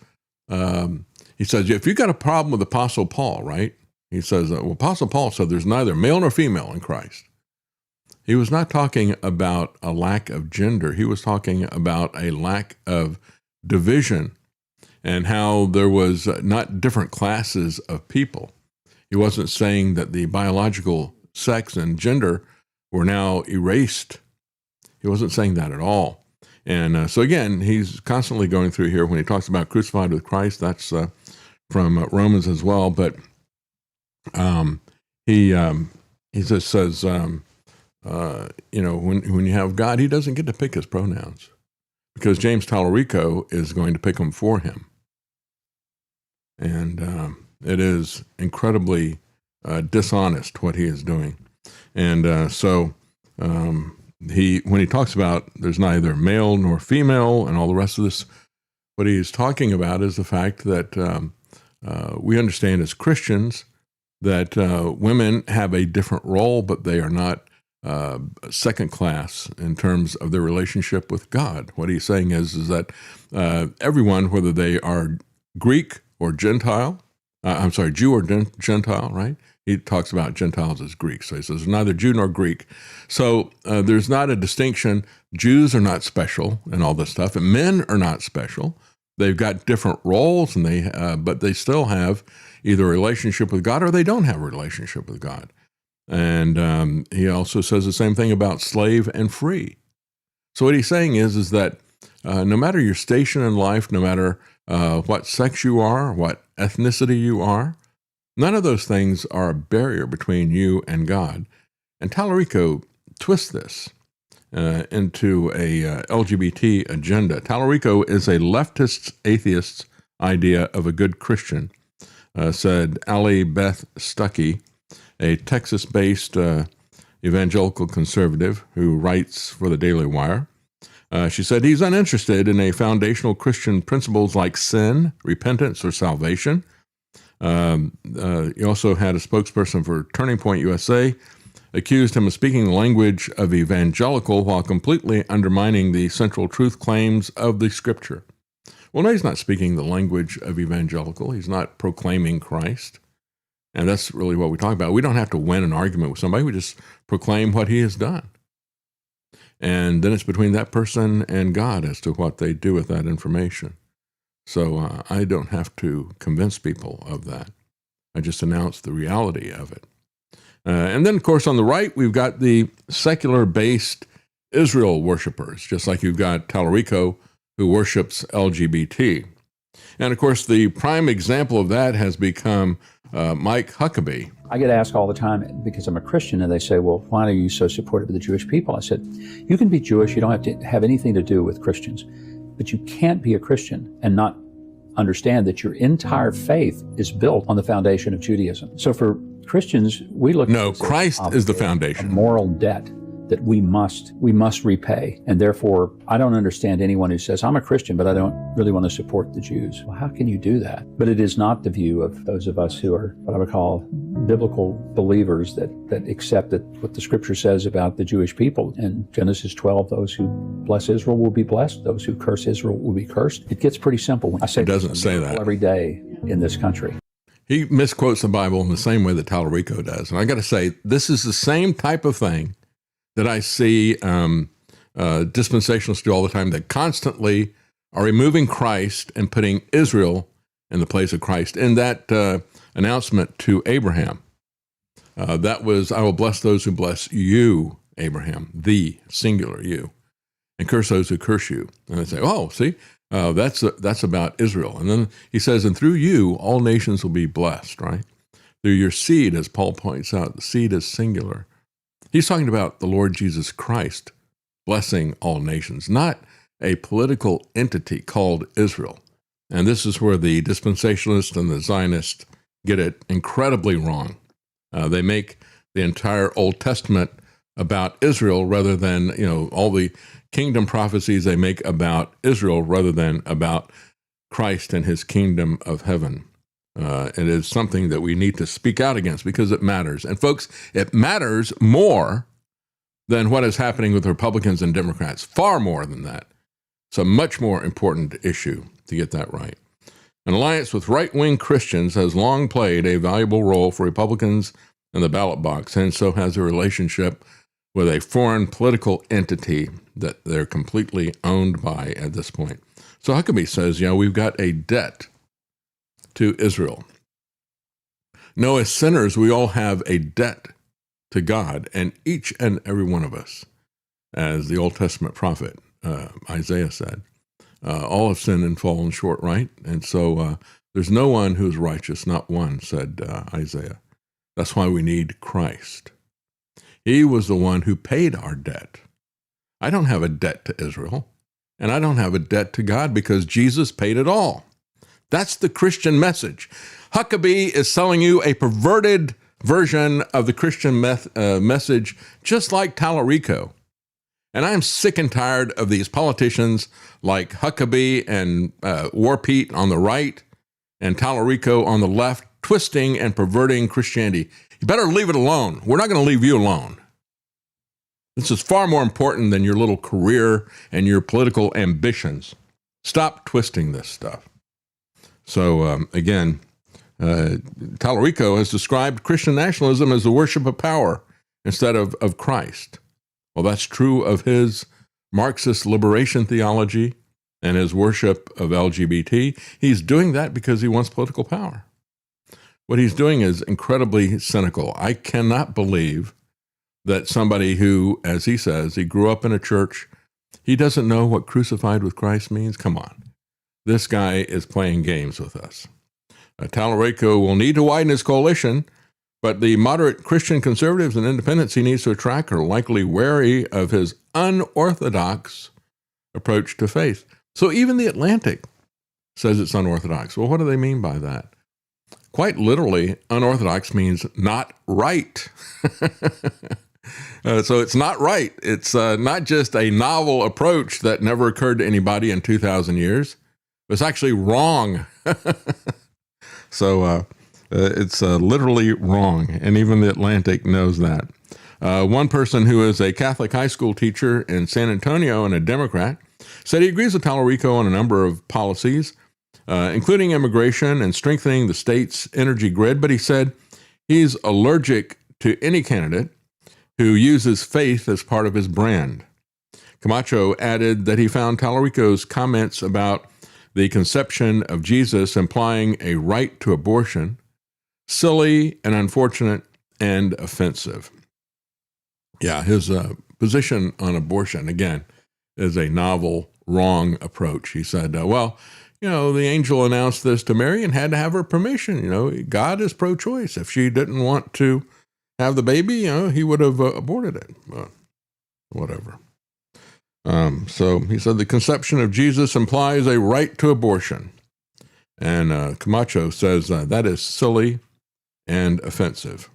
he says, if you got a problem with Apostle Paul, right? He says, Apostle Paul said there's neither male nor female in Christ. He was not talking about a lack of gender. He was talking about a lack of division and how there was not different classes of people. He wasn't saying that the biological sex and gender were now erased. He wasn't saying that at all. And so again, he's constantly going through here when he talks about crucified with Christ. That's from Romans as well. But he just says, when you have God, he doesn't get to pick his pronouns because James Tallarico is going to pick them for him. And it is incredibly dishonest what he is doing. And when he talks about there's neither male nor female and all the rest of this, what he's talking about is the fact that we understand as Christians that women have a different role, but they are not second class in terms of their relationship with God. What he's saying is that everyone, whether they are Greek or Gentile, Jew or Gentile, right? He talks about Gentiles as Greeks. So he says neither Jew nor Greek. So there's not a distinction. Jews are not special and all this stuff, and men are not special. They've got different roles, and but they still have either a relationship with God or they don't have a relationship with God. And he also says the same thing about slave and free. So what he's saying is that no matter your station in life, no matter what sex you are, what ethnicity you are, None of those things are a barrier between you and God. And Tallarico twists this into a LGBT agenda. Tallarico is a leftist atheist idea of a good Christian, said Allie Beth Stuckey, a Texas-based evangelical conservative who writes for the Daily Wire. She said he's uninterested in a foundational Christian principles like sin, repentance, or salvation. He also had a spokesperson for Turning Point USA accused him of speaking the language of evangelical while completely undermining the central truth claims of the Scripture. Well, no, he's not speaking the language of evangelical. He's not proclaiming Christ. And that's really what we talk about. We don't have to win an argument with somebody. We just proclaim what he has done. And then it's between that person and God as to what they do with that information. So I don't have to convince people of that. I just announce the reality of it. And then, of course, on the right, we've got the secular-based Israel worshipers, just like you've got Tallarico, who worships LGBT. And, of course, the prime example of that has become Mike Huckabee. I get asked all the time because I'm a Christian, and they say, well, why are you so supportive of the Jewish people? I said, you can be Jewish, you don't have to have anything to do with Christians, but you can't be a Christian and not understand that your entire faith is built on the foundation of Judaism. So for Christians, we look at Christ is the foundation. A moral debt that we must repay. And therefore, I don't understand anyone who says, I'm a Christian, but I don't really want to support the Jews. Well, how can you do that? But it is not the view of those of us who are what I would call biblical believers that accept that what the Scripture says about the Jewish people. In Genesis 12, those who bless Israel will be blessed. Those who curse Israel will be cursed. It gets pretty simple. I say it doesn't say that every day in this country. He misquotes the Bible in the same way that Tallarico does. And I got to say, this is the same type of thing that I see dispensationalists do all the time, that constantly are removing Christ and putting Israel in the place of Christ. In that announcement to Abraham, that was, I will bless those who bless you, Abraham, the singular you, and curse those who curse you. And I say, oh, see, that's about Israel. And then he says, and through you, all nations will be blessed, right? Through your seed, as Paul points out, the seed is singular. He's talking about the Lord Jesus Christ blessing all nations, not a political entity called Israel. And this is where the dispensationalists and the Zionists get it incredibly wrong. They make the entire Old Testament about Israel rather than, all the kingdom prophecies they make about Israel rather than about Christ and his kingdom of heaven. It is something that we need to speak out against because it matters. And folks, it matters more than what is happening with Republicans and Democrats, far more than that. It's a much more important issue to get that right. An alliance with right-wing Christians has long played a valuable role for Republicans in the ballot box, and so has a relationship with a foreign political entity that they're completely owned by at this point. So Huckabee says, we've got a debt to Israel. No, as sinners, we all have a debt to God, and each and every one of us, as the Old Testament prophet Isaiah said, all have sinned and fallen short, right? And so there's no one who is righteous, not one, said Isaiah. That's why we need Christ. He was the one who paid our debt. I don't have a debt to Israel, and I don't have a debt to God because Jesus paid it all. That's the Christian message. Huckabee is selling you a perverted version of the Christian message, just like Tallarico. And I'm sick and tired of these politicians like Huckabee and War Pete on the right and Tallarico on the left, twisting and perverting Christianity. You better leave it alone. We're not going to leave you alone. This is far more important than your little career and your political ambitions. Stop twisting this stuff. So again, Tallarico has described Christian nationalism as the worship of power instead of Christ. Well, that's true of his Marxist liberation theology and his worship of LGBT. He's doing that because he wants political power. What he's doing is incredibly cynical. I cannot believe that somebody who, as he says, he grew up in a church, he doesn't know what crucified with Christ means. Come on. This guy is playing games with us. Tallarico will need to widen his coalition, but the moderate Christian conservatives and independents he needs to attract are likely wary of his unorthodox approach to faith. So even The Atlantic says it's unorthodox. Well, what do they mean by that? Quite literally, unorthodox means not right. So it's not right. It's not just a novel approach that never occurred to anybody in 2,000 years. It's actually wrong. So it's literally wrong. And even The Atlantic knows that. One person who is a Catholic high school teacher in San Antonio and a Democrat said he agrees with Tallarico on a number of policies, including immigration and strengthening the state's energy grid. But he said he's allergic to any candidate who uses faith as part of his brand. Camacho added that he found Tallarico's comments about the conception of Jesus implying a right to abortion silly and unfortunate and offensive. Yeah, his position on abortion, again, is a novel, wrong approach. He said, well, you know, the angel announced this to Mary and had to have her permission. You know, God is pro-choice. If she didn't want to have the baby, you know, he would have aborted it. Whatever. So he said the conception of Jesus implies a right to abortion. And Camacho says that is silly and offensive.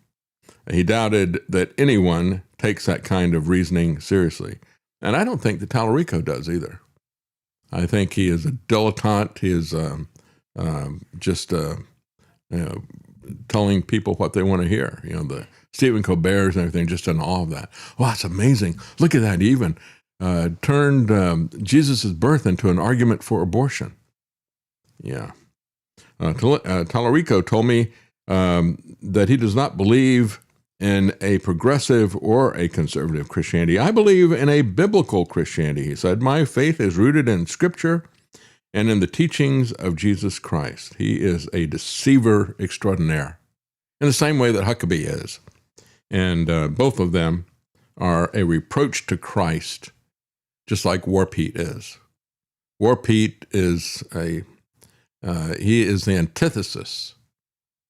He doubted that anyone takes that kind of reasoning seriously. And I don't think that Tallarico does either. I think he is a dilettante. He is just telling people what they want to hear. You know, the Stephen Colbert's and everything, just in awe of that. Wow, it's amazing. Look at that. He even turned Jesus' birth into an argument for abortion. Yeah. Tallarico told me that he does not believe in a progressive or a conservative Christianity. I believe in a biblical Christianity. He said, my faith is rooted in Scripture and in the teachings of Jesus Christ. He is a deceiver extraordinaire, in the same way that Huckabee is. And both of them are a reproach to Christ, just like War Pete is. War Pete is he is the antithesis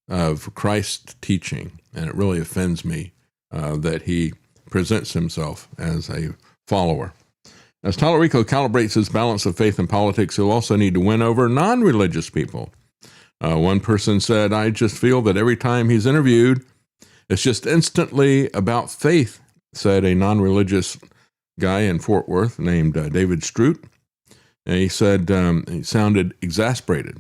of Christ's teaching, and it really offends me that he presents himself as a follower. As Tallarico calibrates his balance of faith and politics, he'll also need to win over non-religious people. One person said, I just feel that every time he's interviewed, it's just instantly about faith, said a non-religious guy in Fort Worth named David Strout. And he said he sounded exasperated.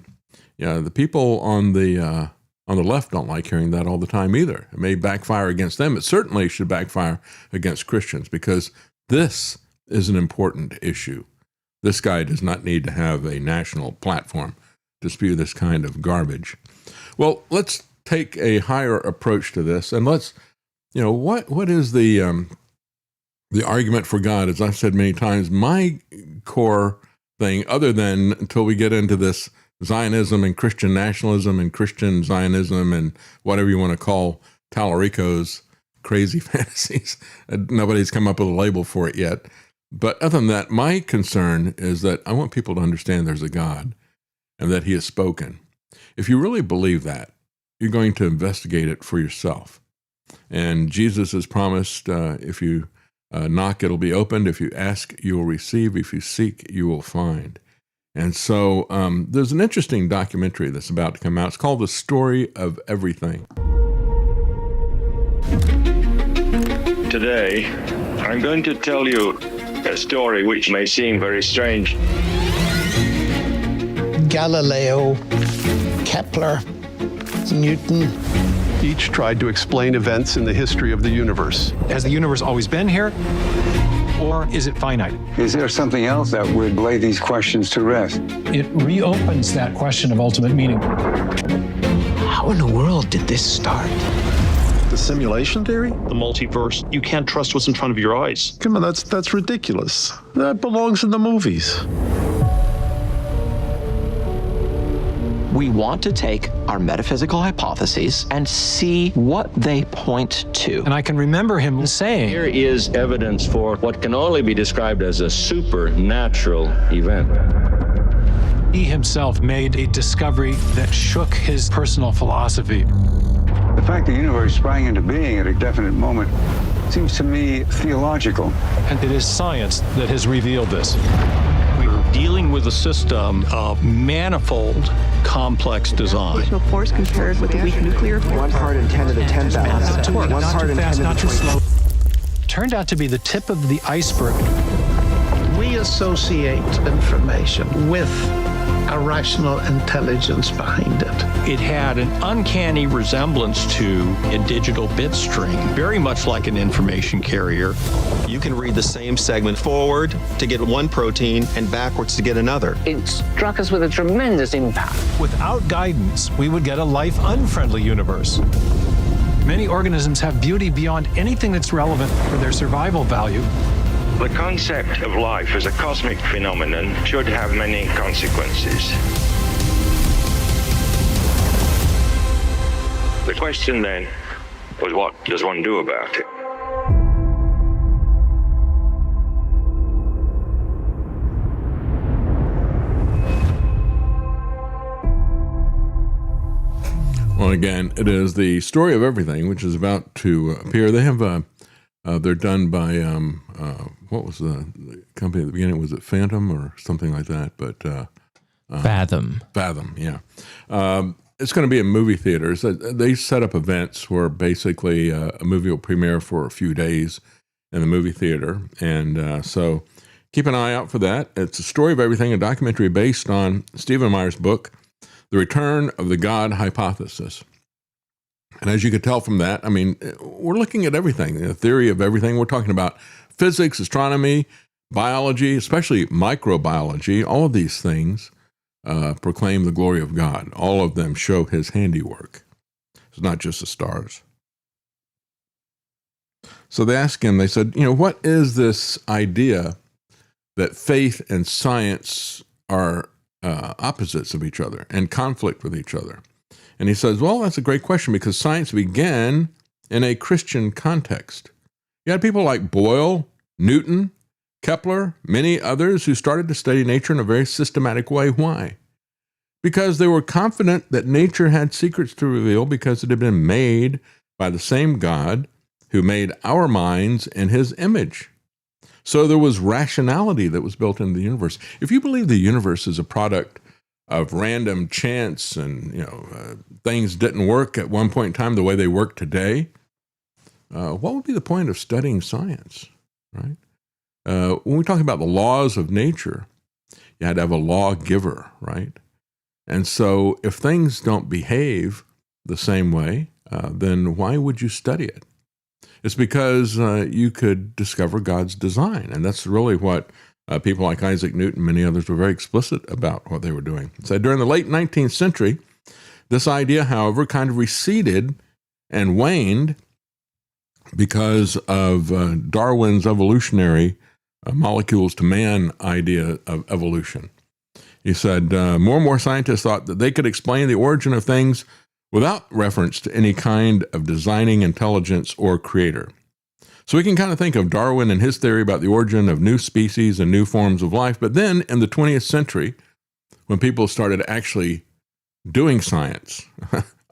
Yeah, the people on the left don't like hearing that all the time either. It may backfire against them. It certainly should backfire against Christians, because this is an important issue. This guy does not need to have a national platform to spew this kind of garbage. Well, let's take a higher approach to this, and let's, you know, what is the argument for God? As I've said many times, my core thing, other than until we get into this Zionism and Christian nationalism and Christian Zionism and whatever you want to call Tallarico's crazy fantasies. Nobody's come up with a label for it yet. But other than that, my concern is that I want people to understand there's a God and that he has spoken. If you really believe that, you're going to investigate it for yourself. And Jesus has promised, if you knock, it'll be opened. If you ask, you will receive. If you seek, you will find. And so there's an interesting documentary that's about to come out. It's called The Story of Everything. Today, I'm going to tell you a story which may seem very strange. Galileo, Kepler, Newton. Each tried to explain events in the history of the universe. Has the universe always been here? Or is it finite? Is there something else that would lay these questions to rest? It reopens that question of ultimate meaning. How in the world did this start? The simulation theory? The multiverse. You can't trust what's in front of your eyes. Come on, that's ridiculous. That belongs in the movies. We want to take our metaphysical hypotheses and see what they point to. And I can remember him saying, here is evidence for what can only be described as a supernatural event. He himself made a discovery that shook his personal philosophy. The fact the universe sprang into being at a definite moment seems to me theological. And it is science that has revealed this. We're dealing with a system of manifold, complex design. Gravitational force compared with a weak nuclear force. 1 part in 10 to the 10,000. 1 Not part too in 10 fast, to the not too 20. slow. Turned out to be the tip of the iceberg. We associate information with a rational intelligence behind it. It had an uncanny resemblance to a digital bit string, very much like an information carrier. You can read the same segment forward to get one protein and backwards to get another. It struck us with a tremendous impact. Without guidance, we would get a life-unfriendly universe. Many organisms have beauty beyond anything that's relevant for their survival value. The concept of life as a cosmic phenomenon should have many consequences. The question then was, what does one do about it? Well, again, it is the story of everything, which is about to appear. They have they're done by what was the company at the beginning? Was it Phantom or something like that? But Fathom. Fathom, yeah. It's going to be in movie theaters. They set up events where basically a movie will premiere for a few days in the movie theater, and so keep an eye out for that. It's a story of everything, a documentary based on Stephen Meyer's book, The Return of the God Hypothesis. And as you could tell from that, I mean, we're looking at everything, the theory of everything. We're talking about physics, astronomy, biology, especially microbiology. All of these things proclaim the glory of God. All of them show his handiwork. It's not just the stars. So they asked him, they said, what is this idea that faith and science are opposites of each other and conflict with each other? And he says, well, that's a great question because science began in a Christian context. You had people like Boyle, Newton, Kepler, many others who started to study nature in a very systematic way. Why? Because they were confident that nature had secrets to reveal because it had been made by the same God who made our minds in his image. So there was rationality that was built into the universe. If you believe the universe is a product of random chance and, things didn't work at one point in time the way they work today, what would be the point of studying science, right? When we talk about the laws of nature, you had to have a lawgiver, right? And so if things don't behave the same way, then why would you study it? It's because you could discover God's design. And that's really what people like Isaac Newton and many others were very explicit about what they were doing. So during the late 19th century, this idea, however, kind of receded and waned because of Darwin's evolutionary molecules to man idea of evolution. He said more and more scientists thought that they could explain the origin of things without reference to any kind of designing intelligence or creator. So we can kind of think of Darwin and his theory about the origin of new species and new forms of life. But then in the 20th century, when people started actually doing science,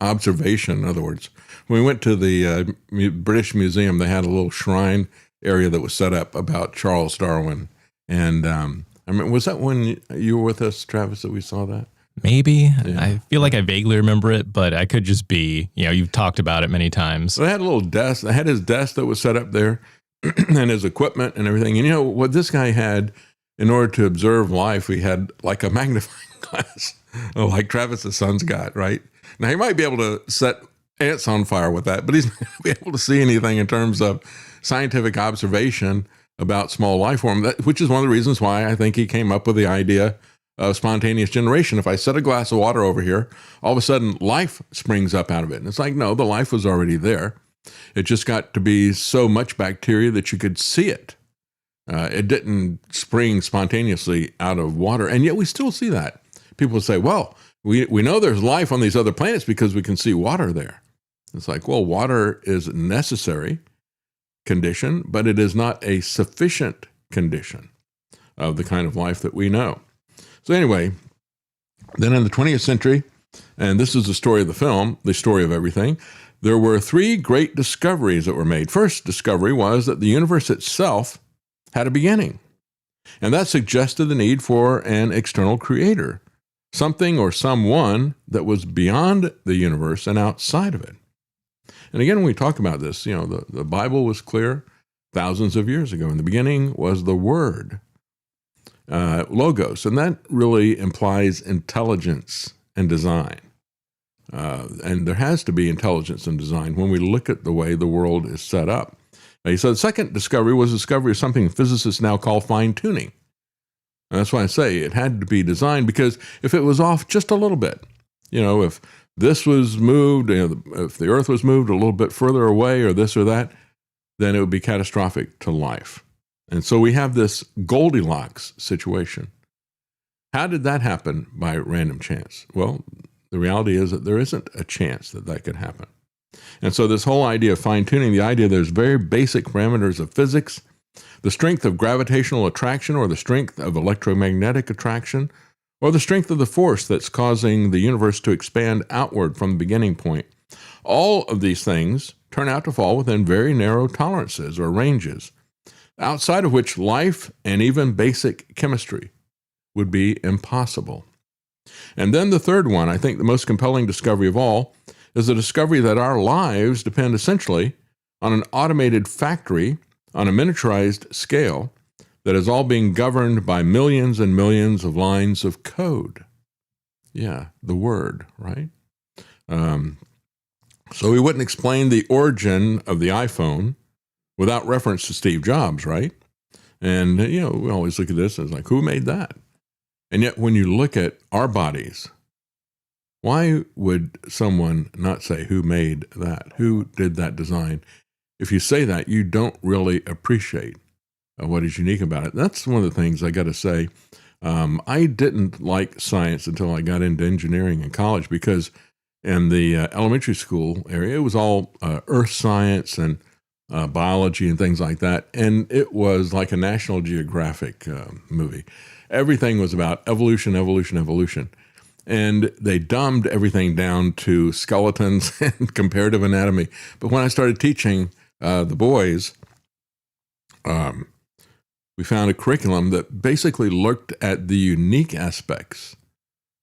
observation, in other words, when we went to the British Museum, they had a little shrine area that was set up about Charles Darwin. And I mean, was that when you were with us, Travis, that we saw that? Maybe. Yeah. I feel like I vaguely remember it, but I could just be, you've talked about it many times. So they had a little desk. They had his desk that was set up there and his equipment and everything. And what this guy had in order to observe life, we had like a magnifying glass, like Travis's son's got, right? Now, he might be able to set ants on fire with that, but he's not going to be able to see anything in terms of scientific observation about small life form, which is one of the reasons why I think he came up with the idea of spontaneous generation. If I set a glass of water over here, all of a sudden life springs up out of it. And it's like, no, the life was already there. It just got to be so much bacteria that you could see it. It didn't spring spontaneously out of water. And yet we still see that. People say, well, we know there's life on these other planets because we can see water there. It's like, well, water is a necessary condition, but it is not a sufficient condition of the kind of life that we know. So anyway, Then in the 20th century, and this is the story of the film, the story of everything, there were 3 great discoveries that were made. First discovery was that the universe itself had a beginning, and that suggested the need for an external creator, something or someone that was beyond the universe and outside of it. And again, when we talk about this, the Bible was clear thousands of years ago. In the beginning was the Word, Logos, and that really implies intelligence and design. And there has to be intelligence and design when we look at the way the world is set up. So the second discovery was the discovery of something physicists now call fine-tuning. And that's why I say it had to be designed, because if it was off just a little bit, if this was moved, if the Earth was moved a little bit further away or this or that, then it would be catastrophic to life. And so we have this Goldilocks situation. How did that happen by random chance? Well, the reality is that there isn't a chance that that could happen. And so this whole idea of fine-tuning, the idea there's very basic parameters of physics, the strength of gravitational attraction or the strength of electromagnetic attraction, or the strength of the force that's causing the universe to expand outward from the beginning point. All of these things turn out to fall within very narrow tolerances or ranges, outside of which life and even basic chemistry would be impossible. And then the third one, I think the most compelling discovery of all, is the discovery that our lives depend essentially on an automated factory on a miniaturized scale that is all being governed by millions and millions of lines of code. Yeah, the Word, right? So we wouldn't explain the origin of the iPhone without reference to Steve Jobs, right? And, we always look at this and it's like, who made that? And yet when you look at our bodies, why would someone not say who made that? Who did that design? If you say that, you don't really appreciate what is unique about it. That's one of the things I got to say. I didn't like science until I got into engineering in college, because in the elementary school area, it was all earth science and biology and things like that. And it was like a National Geographic movie. Everything was about evolution, evolution, evolution. And they dumbed everything down to skeletons and comparative anatomy. But when I started teaching the boys, we found a curriculum that basically looked at the unique aspects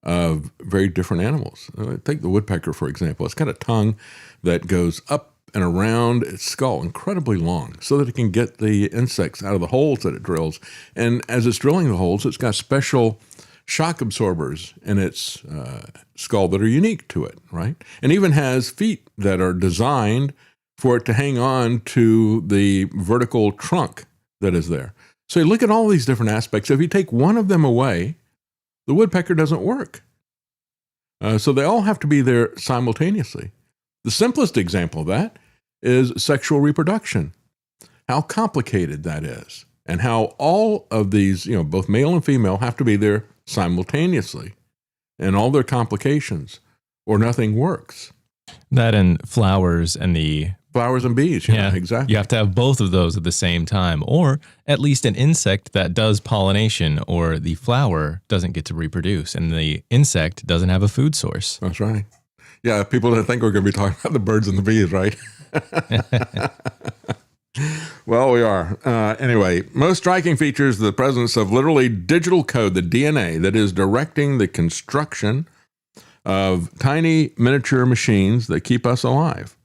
of very different animals. Take the woodpecker, for example. It's got a tongue that goes up and around its skull, incredibly long, so that it can get the insects out of the holes that it drills. And as it's drilling the holes, it's got special shock absorbers in its skull that are unique to it, right? And even has feet that are designed for it to hang on to the vertical trunk that is there. So you look at all these different aspects. If you take one of them away, the woodpecker doesn't work. So they all have to be there simultaneously. The simplest example of that is sexual reproduction, how complicated that is, and how all of these, both male and female, have to be there simultaneously, and all their complications, or nothing works. That and flowers and bees. Yeah, exactly. You have to have both of those at the same time, or at least an insect that does pollination, or the flower doesn't get to reproduce and the insect doesn't have a food source. That's right. Yeah, people don't think we're going to be talking about the birds and the bees, right? Well, we are. Anyway, most striking features the presence of literally digital code, the DNA, that is directing the construction of tiny miniature machines that keep us alive.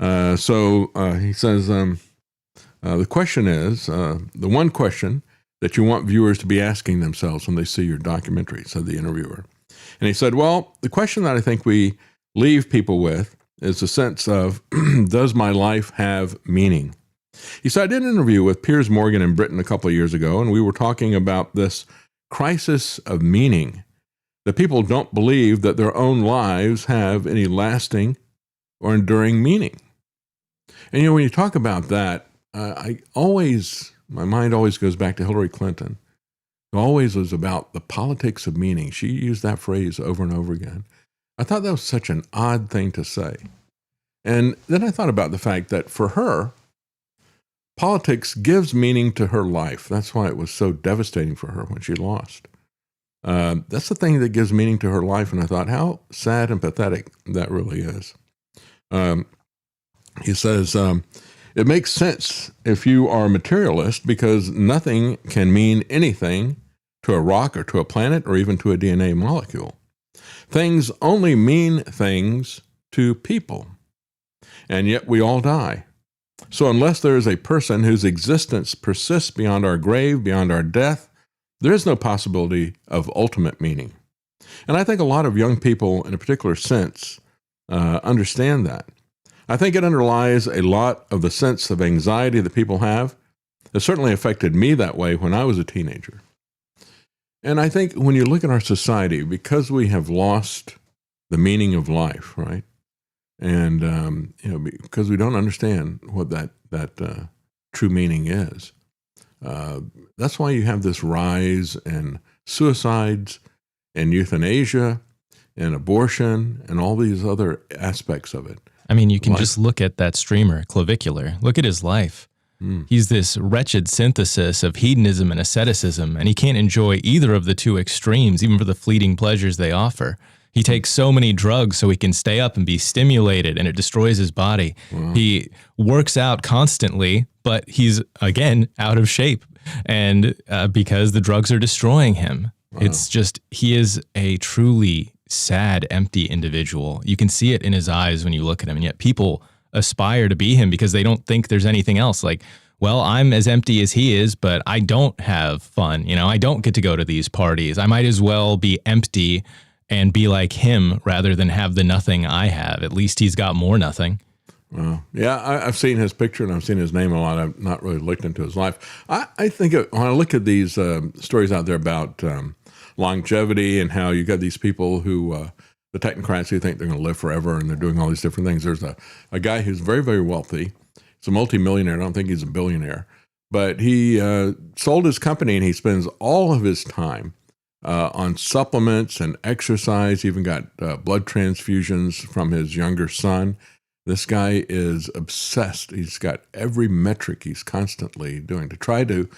So he says, the question is, the one question that you want viewers to be asking themselves when they see your documentary, said the interviewer. And he said, well, the question that I think we leave people with is the sense of, does my life have meaning? He said, I did an interview with Piers Morgan in Britain a couple of years ago, and we were talking about this crisis of meaning, that people don't believe that their own lives have any lasting or enduring meaning. And, when you talk about that, my mind always goes back to Hillary Clinton. It always was about the politics of meaning. She used that phrase over and over again. I thought that was such an odd thing to say. And then I thought about the fact that for her, politics gives meaning to her life. That's why it was so devastating for her when she lost. That's the thing that gives meaning to her life. And I thought, how sad and pathetic that really is. He says, it makes sense if you are a materialist because nothing can mean anything to a rock or to a planet or even to a DNA molecule. Things only mean things to people. And yet we all die. So unless there is a person whose existence persists beyond our grave, beyond our death, there is no possibility of ultimate meaning. And I think a lot of young people, in a particular sense, understand that. I think it underlies a lot of the sense of anxiety that people have. It certainly affected me that way when I was a teenager. And I think when you look at our society, because we have lost the meaning of life, right? And because we don't understand what that true meaning is, that's why you have this rise in suicides and euthanasia and abortion and all these other aspects of it. I mean, you can just look at that streamer, Clavicular. Look at his life. He's this wretched synthesis of hedonism and asceticism, and he can't enjoy either of the two extremes, even for the fleeting pleasures they offer. He takes so many drugs so he can stay up and be stimulated, and it destroys his body. Wow. He works out constantly, but he's, again, out of shape, and because the drugs are destroying him. Wow. It's just, he is a truly sad, empty individual. You can see it in his eyes when you look at him, and yet people aspire to be him because they don't think there's anything else. Like, well, I'm as empty as he is, but I don't have fun. I don't get to go to these parties. I might as well be empty and be like him rather than have the nothing I have. At least he's got more nothing. Well, yeah, I've seen his picture and I've seen his name a lot. I've not really looked into his life. I think when I look at these stories out there about longevity and how you got these people who, the technocrats who think they're going to live forever and they're doing all these different things. There's a guy who's very, very wealthy. He's a multimillionaire. I don't think he's a billionaire. But he sold his company and he spends all of his time on supplements and exercise. He even got blood transfusions from his younger son. This guy is obsessed. He's got every metric he's constantly doing to try to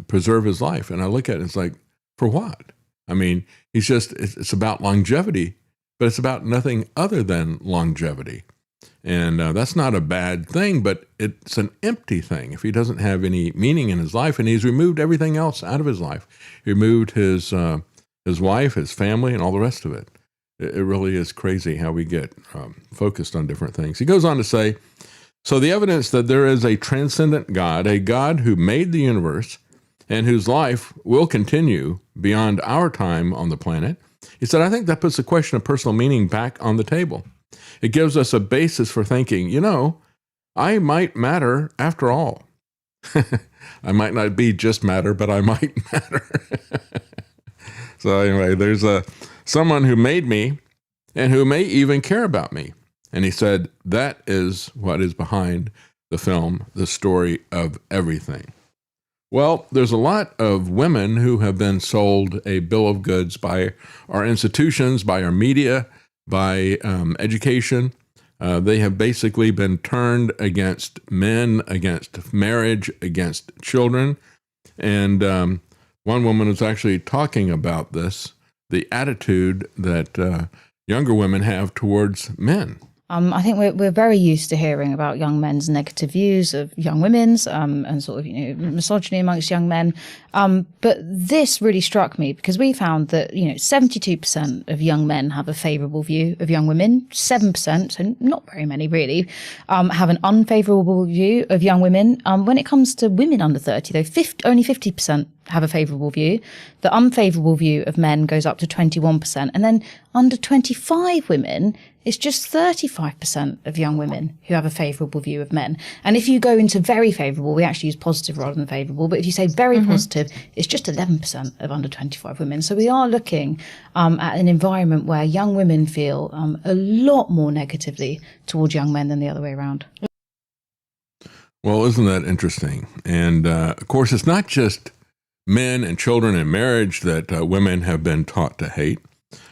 preserve his life. And I look at it, it's like, for what? I mean, it's about longevity, but it's about nothing other than longevity. And that's not a bad thing, but it's an empty thing if he doesn't have any meaning in his life. And he's removed everything else out of his life. He removed his wife, his family, and all the rest of it. It really is crazy how we get focused on different things. He goes on to say, so the evidence that there is a transcendent God, a God who made the universe and whose life will continue beyond our time on the planet, he said, I think that puts the question of personal meaning back on the table. It gives us a basis for thinking, I might matter after all. I might not be just matter, but I might matter. So anyway, there's someone who made me and who may even care about me. And he said, that is what is behind the film, the story of everything. Well, there's a lot of women who have been sold a bill of goods by our institutions, by our media, by education. They have basically been turned against men, against marriage, against children. And one woman was actually talking about this, the attitude that younger women have towards men. I think we're very used to hearing about young men's negative views of young women's and sort of misogyny amongst young men. But this really struck me because we found that 72% of young men have a favourable view of young women. 7%, so not very many really, have an unfavourable view of young women. When it comes to women under 30, though, only 50% have a favourable view. The unfavourable view of men goes up to 21%, and then under 25 women, it's just 35% of young women who have a favourable view of men. And if you go into very favourable, we actually use positive rather than favourable, but if you say very positive, it's just 11% of under 25 women. So we are looking at an environment where young women feel a lot more negatively towards young men than the other way around. Well, isn't that interesting? And of course, it's not just men and children and marriage that women have been taught to hate,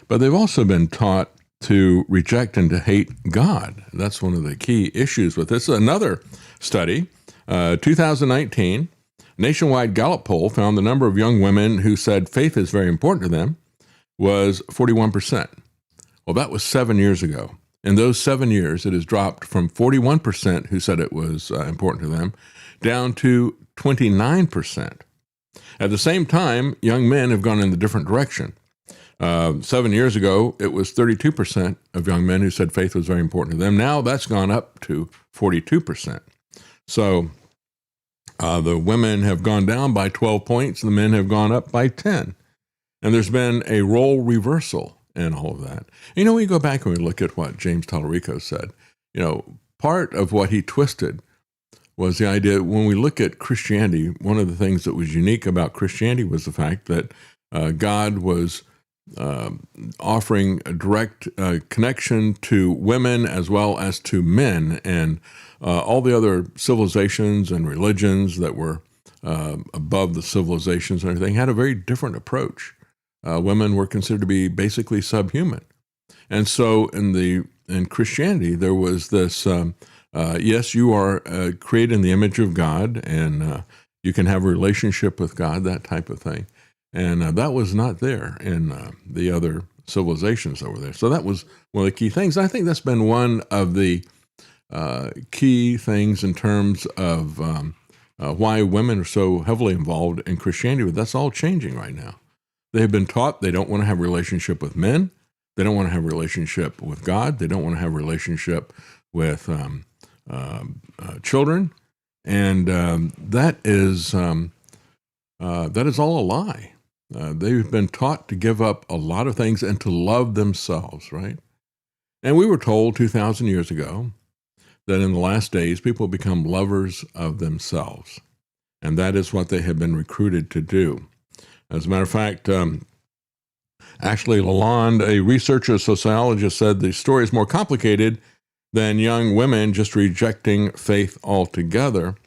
but they've also been taught to reject and to hate God. That's one of the key issues with this. Another study, 2019, nationwide Gallup poll found the number of young women who said faith is very important to them was 41%. Well, that was 7 years ago. In those 7 years, it has dropped from 41% who said it was important to them down to 29%. At the same time, young men have gone in the different direction. 7 years ago, it was 32% of young men who said faith was very important to them. Now that's gone up to 42%. So the women have gone down by 12 points, the men have gone up by 10. And there's been a role reversal in all of that. You know, we go back and we look at what James Tallarico said. You know, part of what he twisted was the idea, when we look at Christianity, one of the things that was unique about Christianity was the fact that God was offering a direct connection to women as well as to men, and all the other civilizations and religions that were above the civilizations and everything had a very different approach. Women were considered to be basically subhuman. And so in Christianity, there was this, yes, you are created in the image of God, and you can have a relationship with God, that type of thing. And that was not there in the other civilizations over there. So that was one of the key things. I think that's been one of the key things in terms of why women are so heavily involved in Christianity. But that's all changing right now. They have been taught they don't want to have a relationship with men. They don't want to have a relationship with God. They don't want to have a relationship with children. And that is all a lie. They've been taught to give up a lot of things and to love themselves, right? And we were told 2,000 years ago that in the last days, people become lovers of themselves. And that is what they have been recruited to do. As a matter of fact, Ashley Lalonde, a researcher, sociologist, said the story is more complicated than young women just rejecting faith altogether.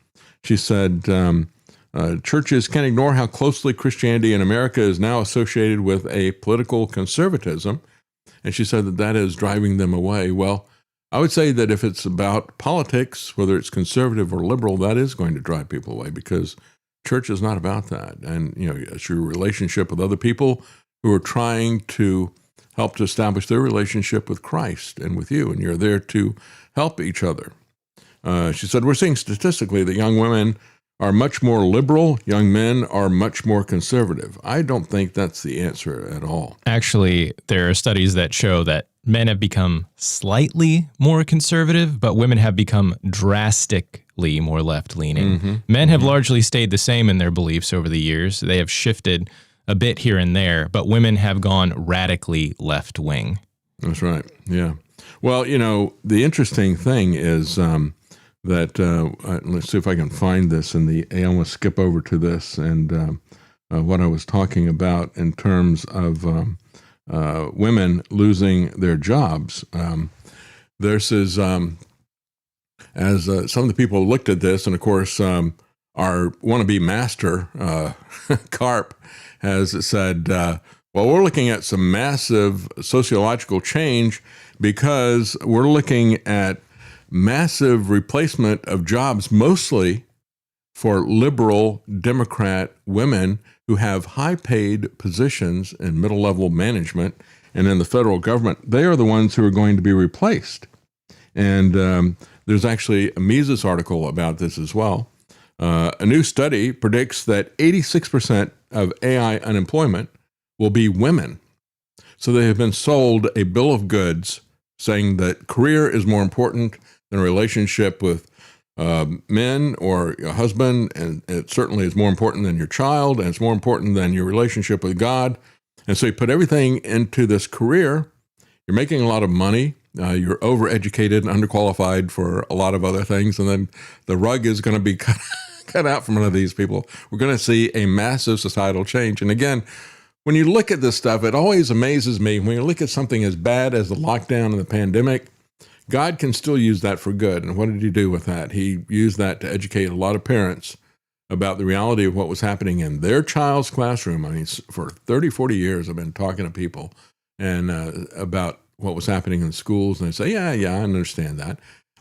She said, churches can't ignore how closely Christianity in America is now associated with a political conservatism. And she said that that is driving them away. Well, I would say that if it's about politics, whether it's conservative or liberal, that is going to drive people away, because church is not about that. And, you know, it's your relationship with other people who are trying to help to establish their relationship with Christ and with you, and you're there to help each other. She said, we're seeing statistically that young women are much more liberal, young men are much more conservative. I don't think that's the answer at all. Actually, there are studies that show that men have become slightly more conservative, but women have become drastically more left-leaning. Mm-hmm. Men have largely stayed the same in their beliefs over the years. They have shifted a bit here and there, but women have gone radically left-wing. That's right, yeah. Well, you know, the interesting thing is that, let's see if I can find this in the, I want to skip over to this and what I was talking about in terms of women losing their jobs. This is, as some of the people looked at this, and of course, our wannabe master, Karp, has said, well, we're looking at some massive sociological change because we're looking at massive replacement of jobs, mostly for liberal Democrat women who have high-paid positions in middle-level management and in the federal government. They are the ones who are going to be replaced. And there's actually a Mises article about this as well. A new study predicts that 86% of AI unemployment will be women. So they have been sold a bill of goods saying that career is more important than a relationship with men or a husband, and it certainly is more important than your child, and it's more important than your relationship with God. And so you put everything into this career. You're making a lot of money. You're overeducated and underqualified for a lot of other things, and then the rug is going to be cut out from under these people. We're going to see a massive societal change. And again, when you look at this stuff, it always amazes me when you look at something as bad as the lockdown and the pandemic. God can still use that for good. And what did he do with that? He used that to educate a lot of parents about the reality of what was happening in their child's classroom. I mean, for 30, 40 years, I've been talking to people and about what was happening in schools. And they say, yeah, I understand that.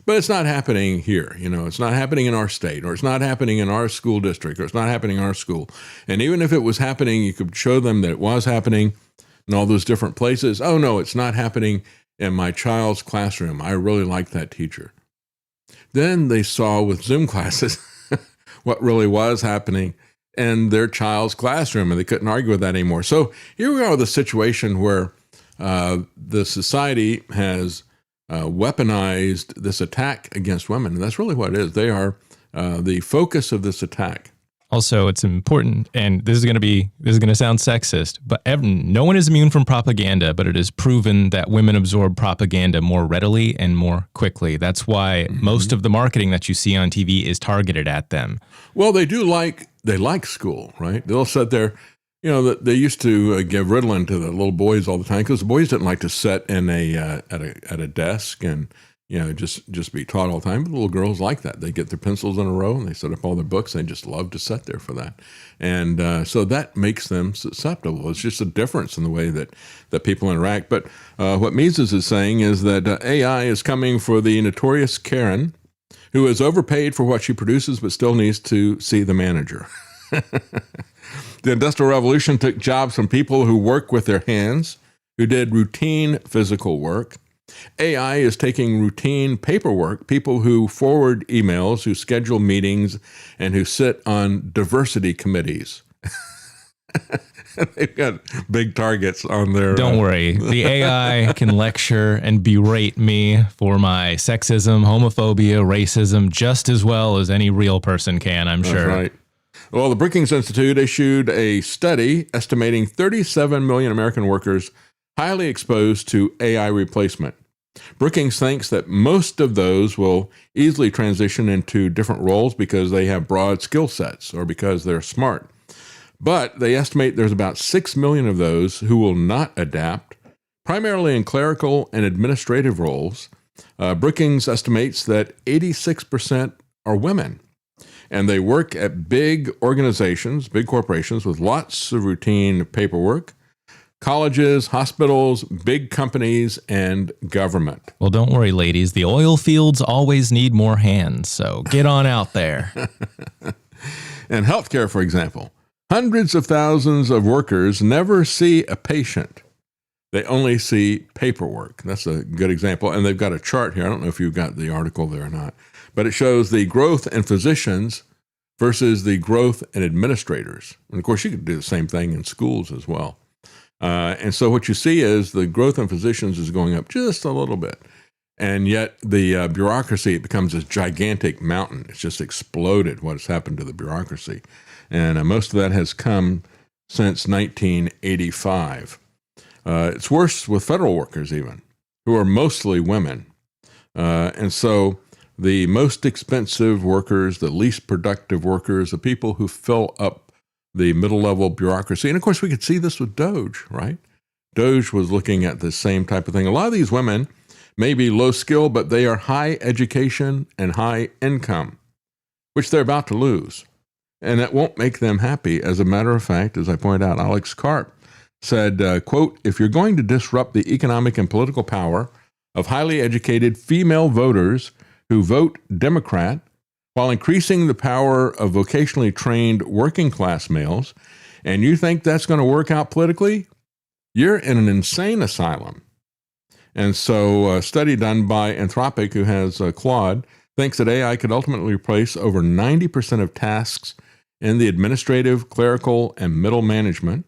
But it's not happening here. It's not happening in our state, or it's not happening in our school district, or it's not happening in our school. And even if it was happening, you could show them that it was happening in all those different places. Oh, no, it's not happening in my child's classroom. I really like that teacher. Then they saw with Zoom classes what really was happening in their child's classroom, and they couldn't argue with that anymore. So here we are with a situation where the society has weaponized this attack against women. And that's really what it is. They are the focus of this attack. Also, it's important, and this is going to sound sexist, but no one is immune from propaganda, but it is proven that women absorb propaganda more readily and more quickly. That's why most of the marketing that you see on TV is targeted at them. Well, they like school, right? They'll sit there, they used to give Ritalin to the little boys all the time because the boys didn't like to sit in at a desk and just be taught all the time. But the little girls like that. They get their pencils in a row and they set up all their books. And they just love to sit there for that. And so that makes them susceptible. It's just a difference in the way that people interact. But what Mises is saying is that AI is coming for the notorious Karen who is overpaid for what she produces but still needs to see the manager. The Industrial Revolution took jobs from people who work with their hands, who did routine physical work. AI is taking routine paperwork, people who forward emails, who schedule meetings, and who sit on diversity committees. They've got big targets on their... Don't worry. The AI can lecture and berate me for my sexism, homophobia, racism, just as well as any real person can, I'm sure. That's right. Well, the Brookings Institute issued a study estimating 37 million American workers highly exposed to AI replacement. Brookings thinks that most of those will easily transition into different roles because they have broad skill sets or because they're smart. But they estimate there's about 6 million of those who will not adapt, primarily in clerical and administrative roles. Brookings estimates that 86% are women. And they work at big organizations, big corporations with lots of routine paperwork, colleges, hospitals, big companies, and government. Well, don't worry, ladies. The oil fields always need more hands, so get on out there. In healthcare, for example, hundreds of thousands of workers never see a patient. They only see paperwork. That's a good example. And they've got a chart here. I don't know if you've got the article there or not, but it shows the growth in physicians versus the growth in administrators. And of course, you could do the same thing in schools as well. And so what you see is the growth in physicians is going up just a little bit. And yet the bureaucracy, it becomes this gigantic mountain. It's just exploded what has happened to the bureaucracy. And most of that has come since 1985. It's worse with federal workers even, who are mostly women. And so the most expensive workers, the least productive workers, the people who fill up the middle-level bureaucracy. And of course, we could see this with Doge, right? Doge was looking at the same type of thing. A lot of these women may be low skill, but they are high education and high income, which they're about to lose. And that won't make them happy. As a matter of fact, as I pointed out, Alex Karp said, quote, "If you're going to disrupt the economic and political power of highly educated female voters who vote Democrat while increasing the power of vocationally trained working class males, and you think that's going to work out politically, you're in an insane asylum." And so a study done by Anthropic, who has Claude, thinks that AI could ultimately replace over 90% of tasks in the administrative, clerical, and middle management,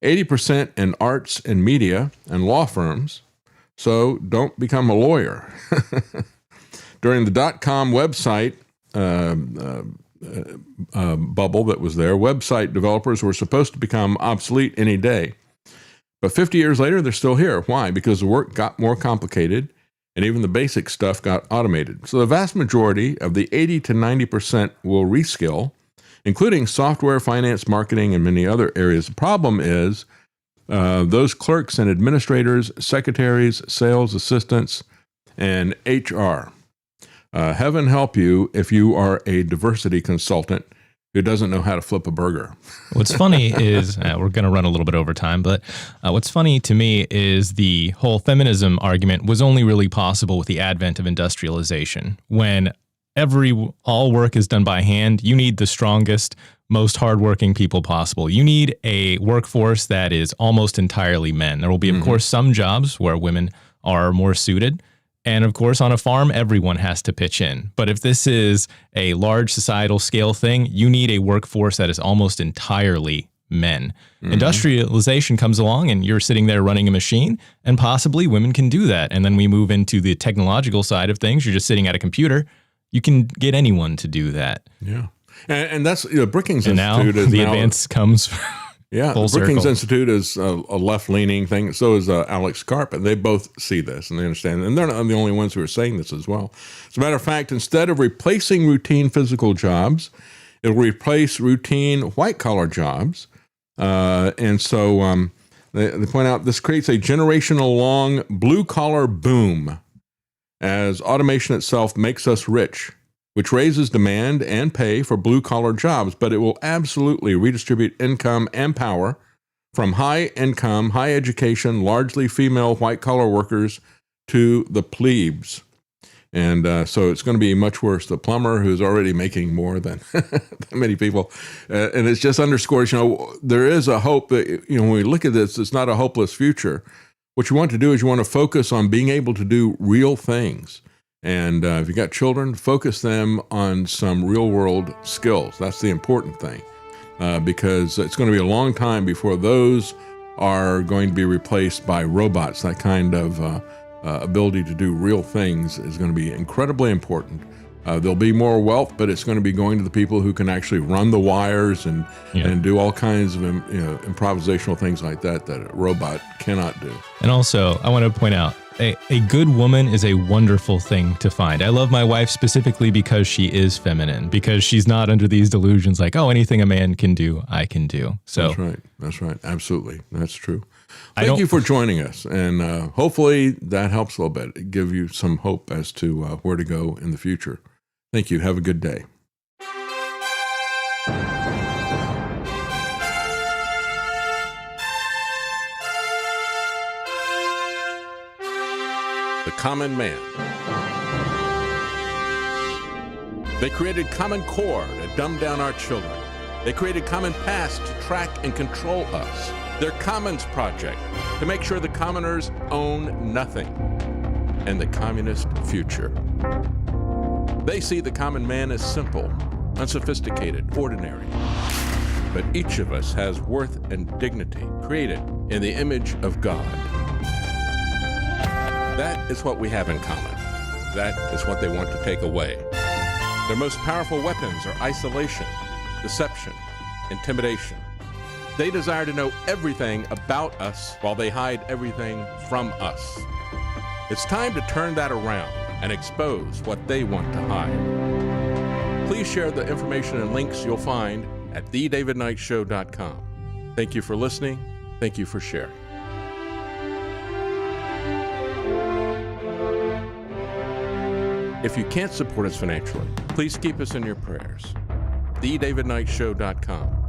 80% in arts and media and law firms. So don't become a lawyer. During the .com website bubble that was there, website developers were supposed to become obsolete any day. But 50 years later, they're still here. Why? Because the work got more complicated and even the basic stuff got automated. So the vast majority of the 80 to 90% will reskill, including software, finance, marketing, and many other areas. The problem is those clerks and administrators, secretaries, sales assistants, and HR. Heaven help you if you are a diversity consultant who doesn't know how to flip a burger. What's funny is, we're going to run a little bit over time, but what's funny to me is the whole feminism argument was only really possible with the advent of industrialization. When all work is done by hand, you need the strongest, most hardworking people possible. You need a workforce that is almost entirely men. There will be, of course, some jobs where women are more suited. And of course, on a farm, everyone has to pitch in. But if this is a large societal scale thing, you need a workforce that is almost entirely men. Industrialization comes along and you're sitting there running a machine, and possibly women can do that. And then we move into the technological side of things. You're just sitting at a computer. You can get anyone to do that. Yeah. And that's, Brookings and Institute now is the now, advance comes. Yeah, full the Brookings circle. Institute is a left-leaning thing. So is Alex Karp, and they both see this and they understand. And they're not the only ones who are saying this as well. As a matter of fact, instead of replacing routine physical jobs, it will replace routine white-collar jobs. And so they point out this creates a generational-long blue-collar boom as automation itself makes us rich, which raises demand and pay for blue-collar jobs, but it will absolutely redistribute income and power from high-income, high-education, largely female white-collar workers to the plebes. And so it's going to be much worse. The plumber, who's already making more than many people, and it just underscores, there is a hope that, when we look at this, it's not a hopeless future. What you want to do is you want to focus on being able to do real things. And if you got children, focus them on some real world skills. That's the important thing, because it's going to be a long time before those are going to be replaced by robots. That kind of ability to do real things is going to be incredibly important. There'll be more wealth, but it's going to be going to the people who can actually run the wires and do all kinds of improvisational things like that a robot cannot do. And also, I want to point out, a good woman is a wonderful thing to find. I love my wife specifically because she is feminine, because she's not under these delusions like, oh, anything a man can do, I can do. So That's right. Absolutely. That's true. Thank you for joining us. And hopefully that helps a little bit, give you some hope as to where to go in the future. Thank you. Have a good day. The Common Man. They created Common Core to dumb down our children. They created Common Pass to track and control us. Their Commons Project to make sure the commoners own nothing. And the communist future. They see the common man as simple, unsophisticated, ordinary. But each of us has worth and dignity, created in the image of God. That is what we have in common. That is what they want to take away. Their most powerful weapons are isolation, deception, intimidation. They desire to know everything about us while they hide everything from us. It's time to turn that around and expose what they want to hide. Please share the information and links you'll find at thedavidknightshow.com. Thank you for listening. Thank you for sharing. If you can't support us financially, please keep us in your prayers. thedavidknightshow.com.